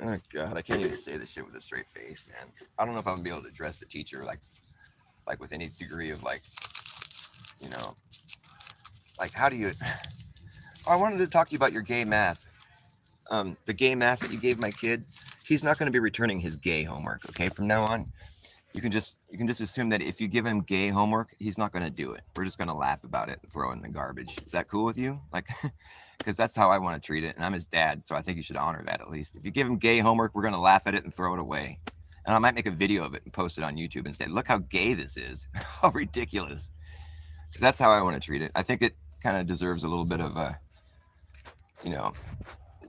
Oh God, I can't even say this shit with a straight face, man. I don't know if I'm gonna be able to address the teacher like with any degree of like, like how do you? Oh, I wanted to talk to you about your gay math. The gay math that you gave my kid. He's not going to be returning his gay homework. Okay, from now on, you can just assume that if you give him gay homework, he's not going to do it. We're just going to laugh about it and throw it in the garbage. Is that cool with you? Like, because that's how I want to treat it, and I'm his dad, so I think you should honor that at least. If you give him gay homework, we're going to laugh at it and throw it away. And I might make a video of it and post it on YouTube and say, look how gay this is. How ridiculous. Because that's how I want to treat it. I think it kind of deserves a little bit of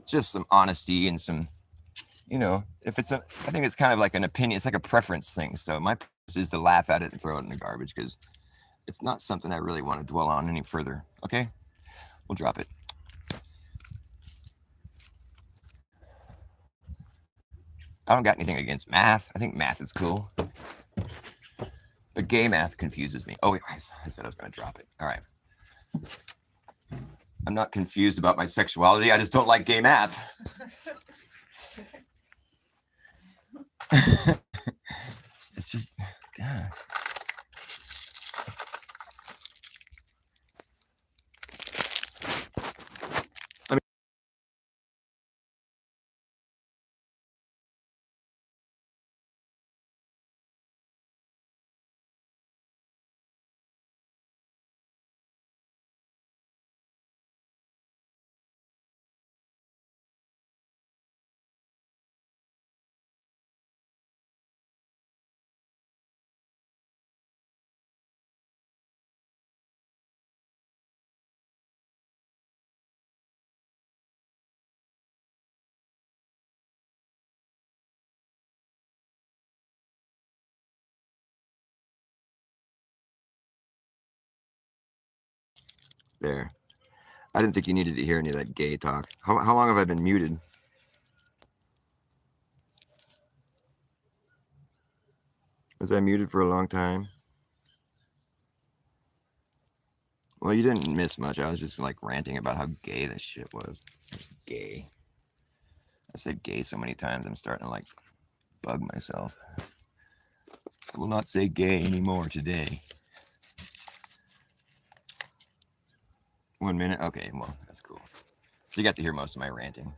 just some honesty and some, if it's a, I think it's kind of like an opinion. It's like a preference thing. So my purpose is to laugh at it and throw it in the garbage because it's not something I really want to dwell on any further. Okay, we'll drop it. I don't got anything against math. I think math is cool. But gay math confuses me. Oh, wait, I said I was going to drop it. All right. I'm not confused about my sexuality. I just don't like gay math. It's just, God. There. I didn't think you needed to hear any of that gay talk. How long have I been muted? Was I muted for a long time? Well, you didn't miss much. I was just like ranting about how gay this shit was. Gay. I said gay so many times, I'm starting to like bug myself. I will not say gay anymore today. 1 minute? Okay, well, that's cool. So you got to hear most of my ranting.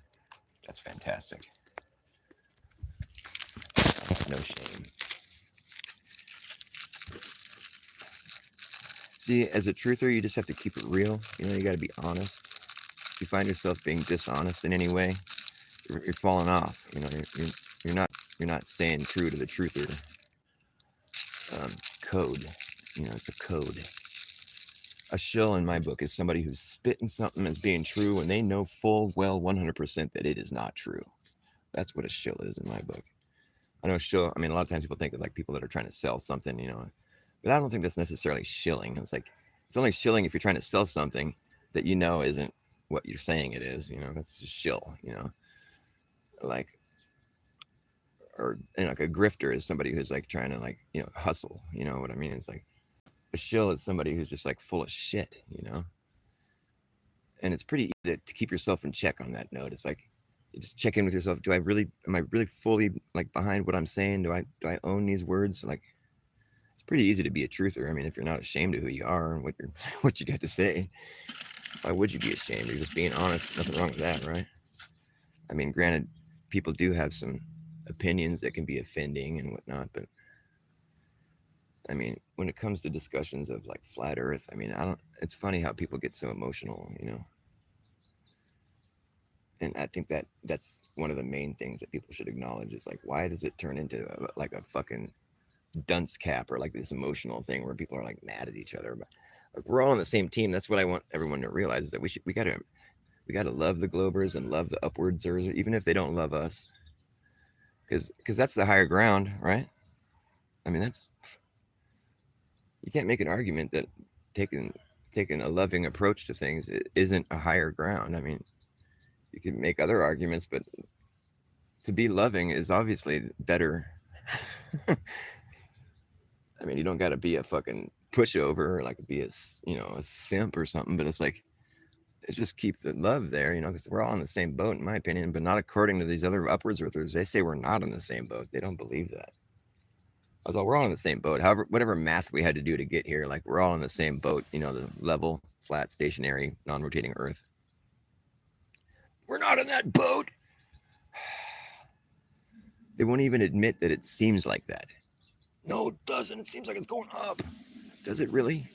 That's fantastic. No shame. See, as a truther, you just have to keep it real. You know, you got to be honest. If you find yourself being dishonest in any way, you're falling off. You know, you're not staying true to the truther code. You know, it's a code. A shill in my book is somebody who's spitting something as being true when they know full well 100% that it is not true. That's what a shill is in my book. I know shill. I mean, a lot of times people think of like people that are trying to sell something, you know, but I don't think that's necessarily shilling. It's like it's only shilling if you're trying to sell something that you know isn't what you're saying it is. You know, that's just shill. You know, like or you know, like a grifter is somebody who's like trying to like you know hustle. You know what I mean? It's like a shill is somebody who's just like full of shit. You know, and it's pretty easy to keep yourself in check on that note. It's like you just check in with yourself. Am I really fully like behind what I'm saying? Do I own these words? Like, it's pretty easy to be a truther. I mean, if you're not ashamed of who you are and what you got to say, why would you be ashamed? You're just being honest. Nothing wrong with that, right? I mean, granted, people do have some opinions that can be offending and whatnot, but I mean, when it comes to discussions of like flat Earth, I mean, it's funny how people get so emotional, you know. And I think that's one of the main things that people should acknowledge is like, why does it turn into like a fucking dunce cap or like this emotional thing where people are like mad at each other? But like, we're all on the same team. That's what I want everyone to realize is that we gotta love the Globers and love the Upwardsers, even if they don't love us, because that's the higher ground, right? I mean, you can't make an argument that taking a loving approach to things isn't a higher ground. I mean, you can make other arguments, but to be loving is obviously better. I mean, you don't got to be a fucking pushover or like be a simp or something, but it's like, let's just keep the love there, you know, because we're all in the same boat, in my opinion, but not according to these other upwards earthers. They say we're not in the same boat. They don't believe that. I was like, we're all in the same boat. However, whatever math we had to do to get here, like we're all in the same boat, you know, the level, flat, stationary, non-rotating Earth. We're not in that boat. They won't even admit that it seems like that. No, it doesn't. It seems like it's going up. Does it really?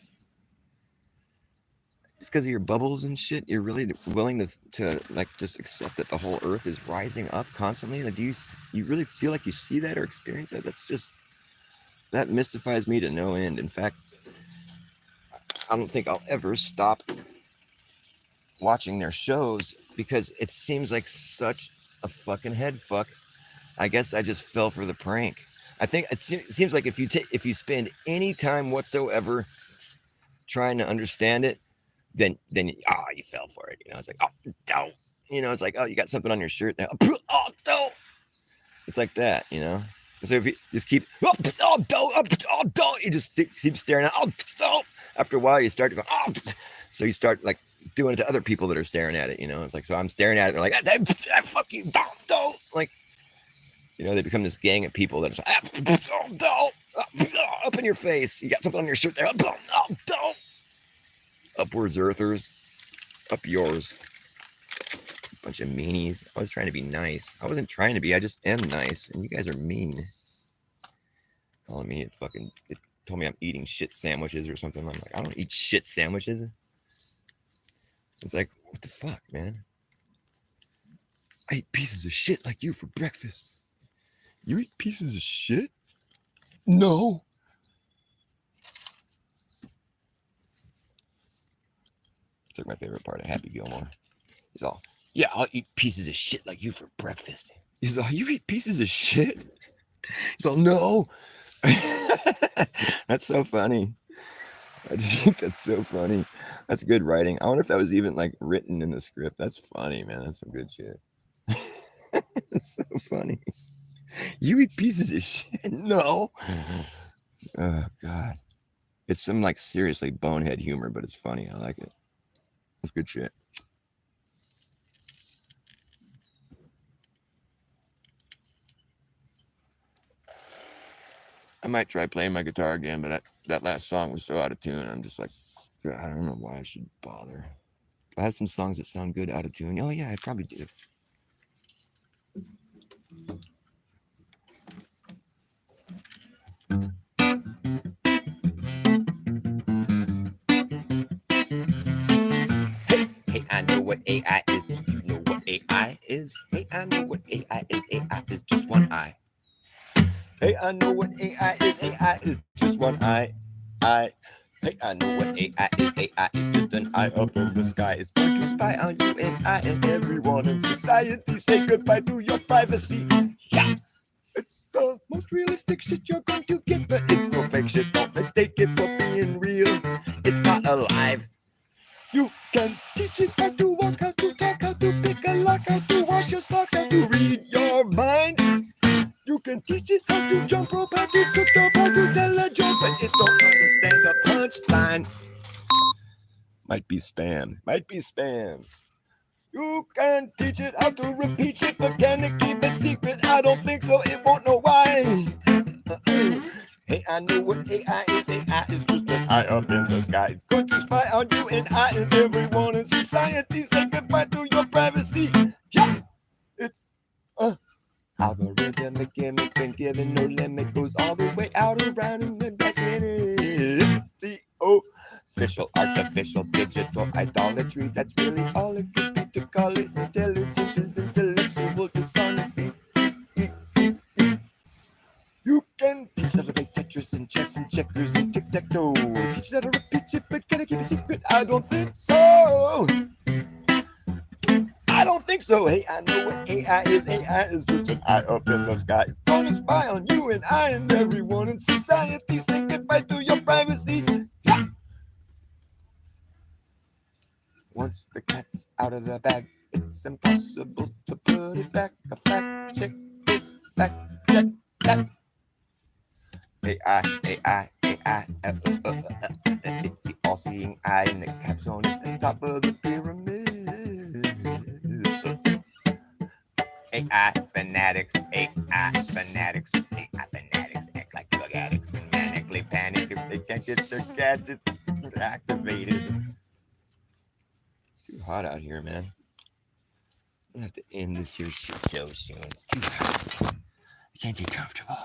Just because of your bubbles and shit, you're really willing to like just accept that the whole Earth is rising up constantly? Like, do you really feel like you see that or experience that? That mystifies me to no end. In fact, I don't think I'll ever stop watching their shows because it seems like such a fucking head fuck I guess I just fell for the prank. I think it seems like if you spend any time whatsoever trying to understand it, then you fell for it. You know, it's like, oh, don't. You know, it's like, oh, you got something on your shirt now. Oh, don't. It's like that, you know. So if you just keep, don't, you just keep staring at, oh, don't. After a while, you start to go, oh, so you start like doing it to other people that are staring at it, you know. It's like, so I'm staring at it, they're like, fuck you, don't. Like, you know, they become this gang of people that are like, don't, up in your face. You got something on your shirt there, don't. Upwards earthers, up yours. Bunch of meanies. I was trying to be nice. I wasn't trying to be. I just am nice, and you guys are mean. Calling me it told me I'm eating shit sandwiches or something. I'm like, I don't eat shit sandwiches. It's like, what the fuck, man? I eat pieces of shit like you for breakfast. You eat pieces of shit? No. It's like my favorite part of Happy Gilmore. He's all, yeah, I'll eat pieces of shit like you for breakfast. He's all, you eat pieces of shit? He's all, no. That's so funny. I just think that's so funny. That's good writing. I wonder if that was even like written in the script. That's funny, man. That's some good shit. It's so funny. You eat pieces of shit? No. Oh, God. It's some like seriously bonehead humor, but it's funny. I like it. It's good shit. I might try playing my guitar again, but that last song was so out of tune. I'm just like, I don't know why I should bother. I have some songs that sound good out of tune. Oh, yeah, I probably do. Hey, I know what AI is. Do you know what AI is? Hey, I know what AI is. AI is just one eye. Hey, I know what AI is. AI is just one eye. Hey, I know what AI is. AI is just an eye up in the sky. It's going to spy on you and I and everyone in society. Say goodbye to your privacy. Yeah. It's the most realistic shit you're going to get, but it's no fake shit. Don't mistake it for being real. It's not alive. You can teach it how to walk, how to talk, how to pick a lock, how to wash your socks, how to read your mind. You can teach it how to jump rope, how to cook dope, how to tell a joke, but it don't understand the punchline. Might be spam. Might be spam. You can teach it how to repeat shit, but can it keep a secret? I don't think so. It won't know why. Hey, I know what AI is. AI is just an eye up in the sky. It's going to spy on you and I and everyone in society. Say goodbye to your privacy. Yeah, it's algorithm, a gimmick, been given no limit, goes all the way out around and then back in it. D-O, official, artificial, digital idolatry. That's really all it could be to call it intelligent is intellectual dishonesty. You can teach how to play Tetris and chess and checkers and tic-tac-toe. Teach how to repeat shit, but can I keep a secret? I don't think so. I don't think so. Hey, I know what AI is. AI is just an eye up in the sky. It's gonna spy on you and I and everyone in society. Say goodbye to your privacy. Yeah. Once the cat's out of the bag, it's impossible to put it back. A fact check this, fact check that. AI, AI, AI. It's the all-seeing eye and the capstone at the top of the pyramid. AI fanatics, AI fanatics, AI fanatics act like drug addicts and manically panic if they can't get their gadgets activated. It's too hot out here, man. I'm gonna have to end this here shit show soon. It's too hot. I can't get comfortable.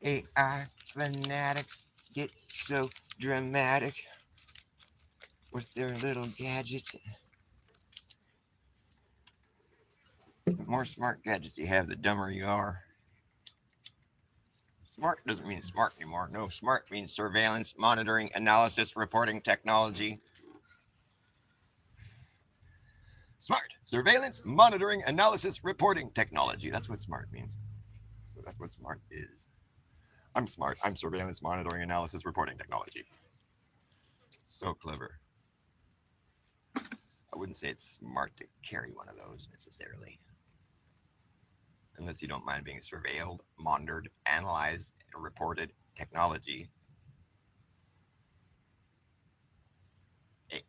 AI fanatics get so dramatic with their little gadgets. The more smart gadgets you have, the dumber you are. Smart doesn't mean smart anymore. No, smart means surveillance, monitoring, analysis, reporting technology. SMART, surveillance, monitoring, analysis, reporting technology. That's what SMART means. So that's what SMART is. I'm smart. I'm surveillance, monitoring, analysis, reporting technology. So clever. I wouldn't say it's smart to carry one of those necessarily. Unless you don't mind being surveilled, monitored, analyzed, and reported technology. AI.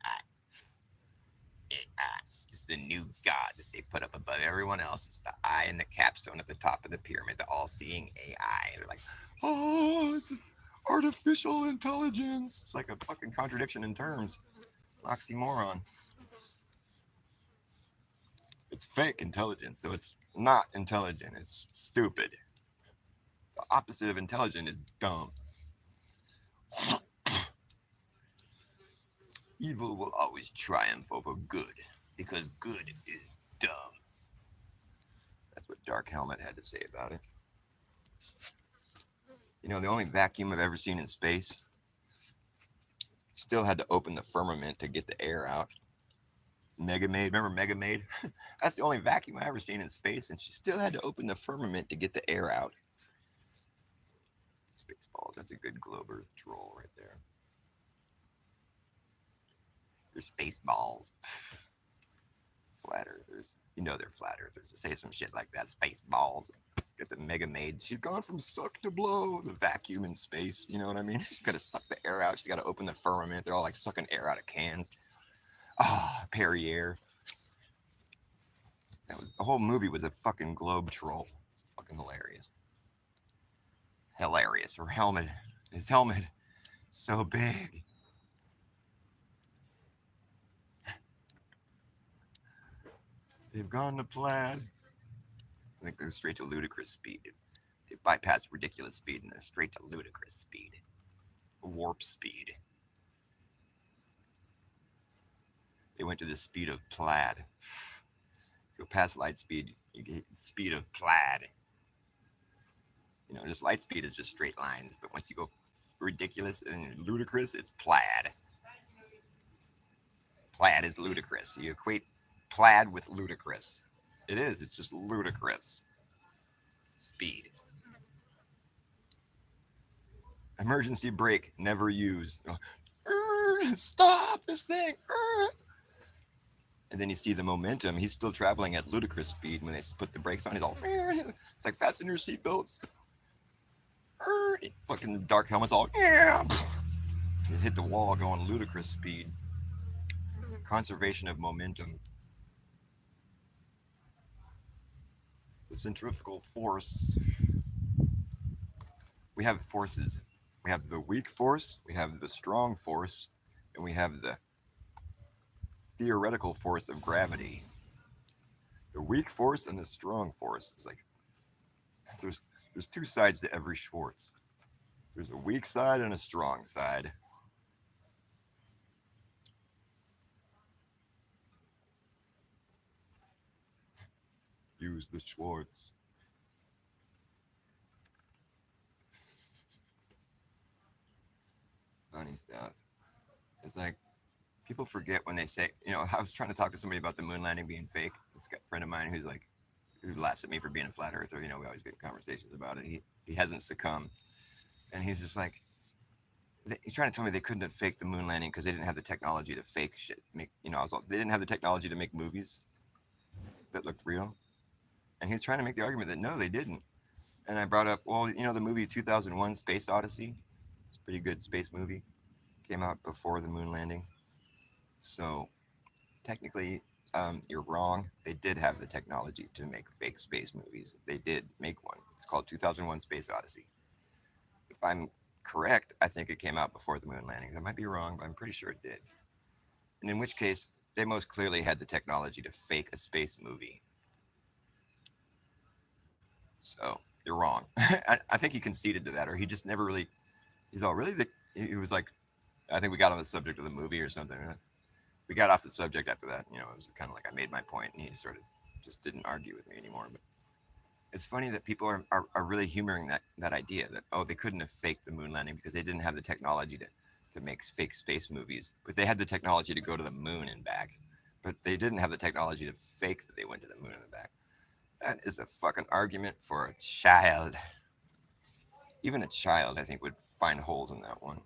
AI is the new god that they put up above everyone else. It's the eye and the capstone at the top of the pyramid, the all-seeing AI. They're like, oh, it's artificial intelligence. It's like a fucking contradiction in terms. Oxymoron. It's fake intelligence, so it's not intelligent. It's stupid. The opposite of intelligent is dumb. Evil will always triumph over good, because good is dumb. That's what Dark Helmet had to say about it. You know, the only vacuum I've ever seen in space still had to open the firmament to get the air out. Mega Maid, remember Mega Maid? That's the only vacuum I ever seen in space, and she still had to open the firmament to get the air out. Spaceballs, that's a good globe earth troll right there. They're space balls. Flat earthers. You know they're flat earthers. To say some shit like that, space balls. Get the Mega Maid. She's gone from suck to blow. The vacuum in space. You know what I mean? She's got to suck the air out. She's got to open the firmament. They're all like sucking air out of cans. Ah, Perrier. That was the whole movie was a fucking globe troll. It's fucking hilarious. Hilarious. Her helmet. His helmet. So big. They've gone to plaid. I think they're straight to ludicrous speed. They bypass ridiculous speed and they're straight to ludicrous speed. Warp speed. They went to the speed of plaid. Go past light speed, you get speed of plaid. You know, just light speed is just straight lines, but once you go ridiculous and ludicrous, it's plaid. Plaid is ludicrous. You equate plaid with ludicrous. It is. It's just ludicrous. Speed. Emergency brake, never used. Stop this thing. And then you see the momentum. He's still traveling at ludicrous speed. When they put the brakes on, he's all, it's like fasten your seatbelts. Fucking Dark Helmet's all, you hit the wall going ludicrous speed. Conservation of momentum. The centrifugal force. We have forces. We have the weak force, we have the strong force, and we have the theoretical force of gravity. The weak force and the strong force. It's like there's two sides to every Schwartz. There's a weak side and a strong side. Use the Schwartz. Funny stuff. It's like people forget when they say, you know, I was trying to talk to somebody about the moon landing being fake. This friend of mine who laughs at me for being a flat earther. You know, we always get conversations about it. He hasn't succumbed, and he's just like, he's trying to tell me they couldn't have faked the moon landing because they didn't have the technology to fake shit. They didn't have the technology to make movies that looked real, and he's trying to make the argument that no, they didn't. And I brought up, well, you know, the movie 2001: Space Odyssey. It's a pretty good space movie. Came out before the moon landing. So technically, you're wrong. They did have the technology to make fake space movies. They did make one. It's called 2001: Space Odyssey. If I'm correct, I think it came out before the moon landings. I might be wrong, but I'm pretty sure it did. And in which case, they most clearly had the technology to fake a space movie. So you're wrong. I think he conceded to that, or he just never really. He's all really. He was like, I think we got on the subject of the movie or something. We got off the subject after that. You know, it was kind of like I made my point, and he sort of just didn't argue with me anymore. But it's funny that people are really humoring that idea that, oh, they couldn't have faked the moon landing because they didn't have the technology to make fake space movies, but they had the technology to go to the moon and back. but they didn't have the technology to fake that they went to the moon in the back. That is a fucking argument for a child. Even a child, I think, would find holes in that one.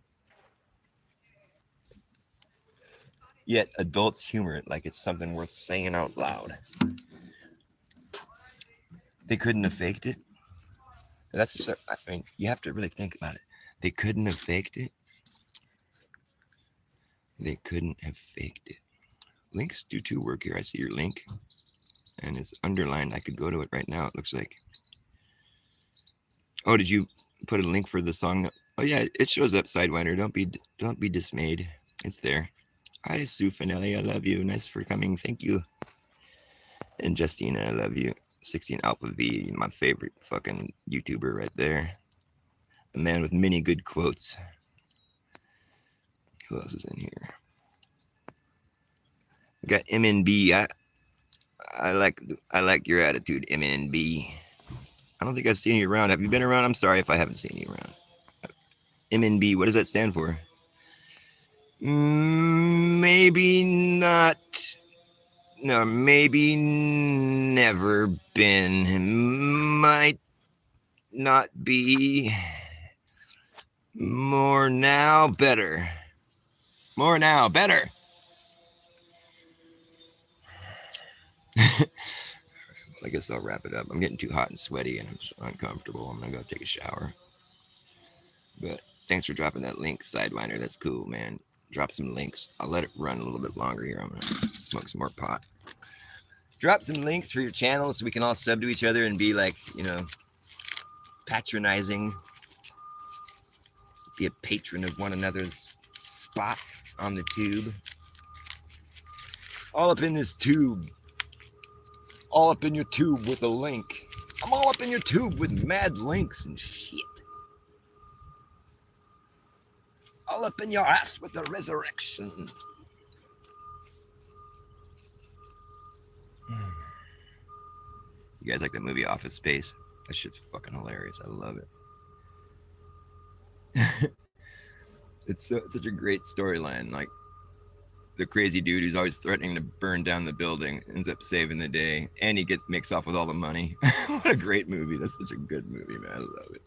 Yet adults humor it like it's something worth saying out loud. They couldn't have faked it. That's, I mean, you have to really think about it. They couldn't have faked it. They couldn't have faked it. Links do too work here. I see your link, and it's underlined. I could go to it right now. It looks like. Oh, did you put a link for the song? Oh yeah, it shows up, Sidewinder. Don't be dismayed. It's there. Hi, Sue Finelli. I love you. Nice for coming. Thank you. And Justina, I love you. 16 Alpha V, my favorite fucking YouTuber right there. A man with many good quotes. Who else is in here? We got MNB. I like your attitude, MNB. I don't think I've seen you around. Have you been around? I'm sorry if I haven't seen you around. MNB, what does that stand for? Maybe not. No, maybe never been. Might not be. More now, better. More now, better. I guess I'll wrap it up. I'm getting too hot and sweaty and I'm so uncomfortable. I'm gonna go take a shower. But thanks for dropping that link, Sidewinder. That's cool, man. Drop some links. I'll let it run a little bit longer here. I'm gonna smoke some more pot. Drop some links for your channel so we can all sub to each other and be like, patronizing. Be a patron of one another's spot on the tube. All up in this tube. All up in your tube with a link. I'm all up in your tube with mad links and shit. All up in your ass with the resurrection. You guys like that movie Office Space? That shit's fucking hilarious. I love it. It's such a great storyline. Like, the crazy dude who's always threatening to burn down the building ends up saving the day, and he makes off with all the money. What a great movie. That's such a good movie, man. I love it.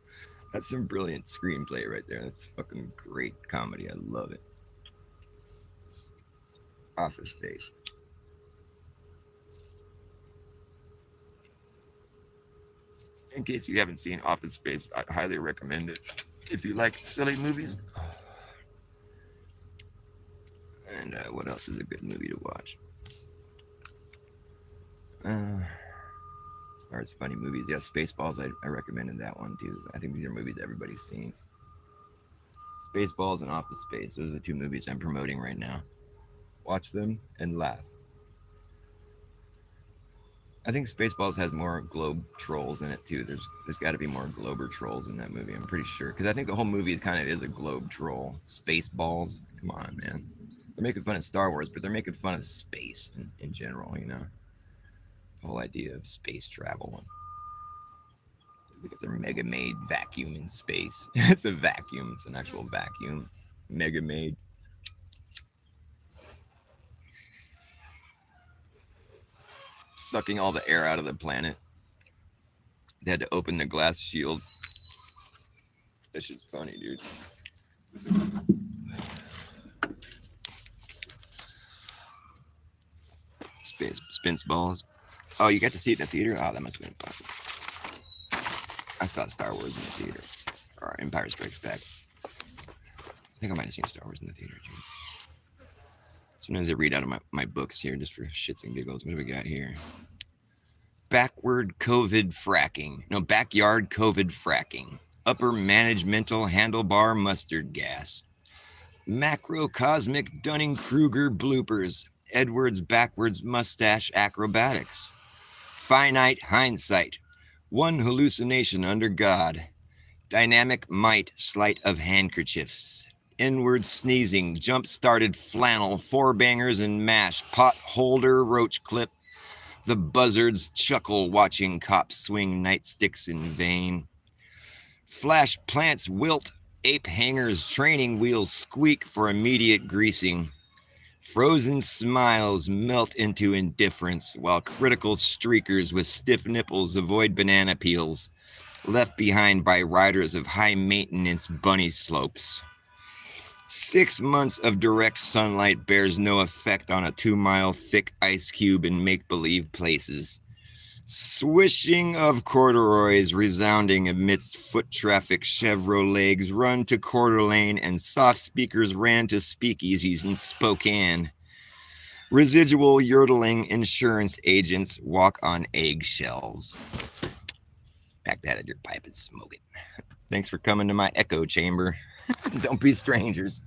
That's some brilliant screenplay right there. That's fucking great comedy. I love it. Office Space. In case you haven't seen Office Space, I highly recommend it. If you like silly movies. And what else is a good movie to watch? As far as funny movies, yeah, Spaceballs, I recommended that one too. I think these are movies everybody's seen. Spaceballs and Office Space, those are the two movies I'm promoting right now. Watch them and laugh. I think Spaceballs has more globe trolls in it too. There's got to be more glober trolls in that movie. I'm pretty sure, because I think the whole movie kind of is a globe troll. Spaceballs, come on, man. They're making fun of Star Wars, but they're making fun of space in general. The whole idea of space travel. Look at their Mega Made vacuum in space. It's a vacuum. It's an actual vacuum. Mega Made. Sucking all the air out of the planet. They had to open the glass shield. That shit's funny, dude. Spins balls. Oh, you got to see it in the theater? Oh, that must have been fun. I saw Star Wars in the theater. Or Empire Strikes Back. I think I might have seen Star Wars in the theater, too. Sometimes I read out of my books here just for shits and giggles. What do we got here? Backyard COVID fracking. Upper managemental handlebar mustard gas. Macrocosmic Dunning-Kruger bloopers. Edwards backwards mustache acrobatics. Finite hindsight. One hallucination under God. Dynamic might sleight of handkerchiefs. Inward sneezing, jump-started flannel, four bangers and mash, pot holder, roach clip. The buzzards chuckle watching cops swing nightsticks in vain. Flash plants wilt, ape hangers, training wheels squeak for immediate greasing. Frozen smiles melt into indifference while critical streakers with stiff nipples avoid banana peels, left behind by riders of high-maintenance bunny slopes. 6 months of direct sunlight bears no effect on a 2-mile thick ice cube in make-believe places. Swishing of corduroys resounding amidst foot traffic, Chevrolets run to Coeur d'Alene and soft speakers ran to speakeasies in Spokane. Residual yodeling insurance agents walk on eggshells. Pack that in your pipe and smoke it. Thanks for coming to my echo chamber. Don't be strangers.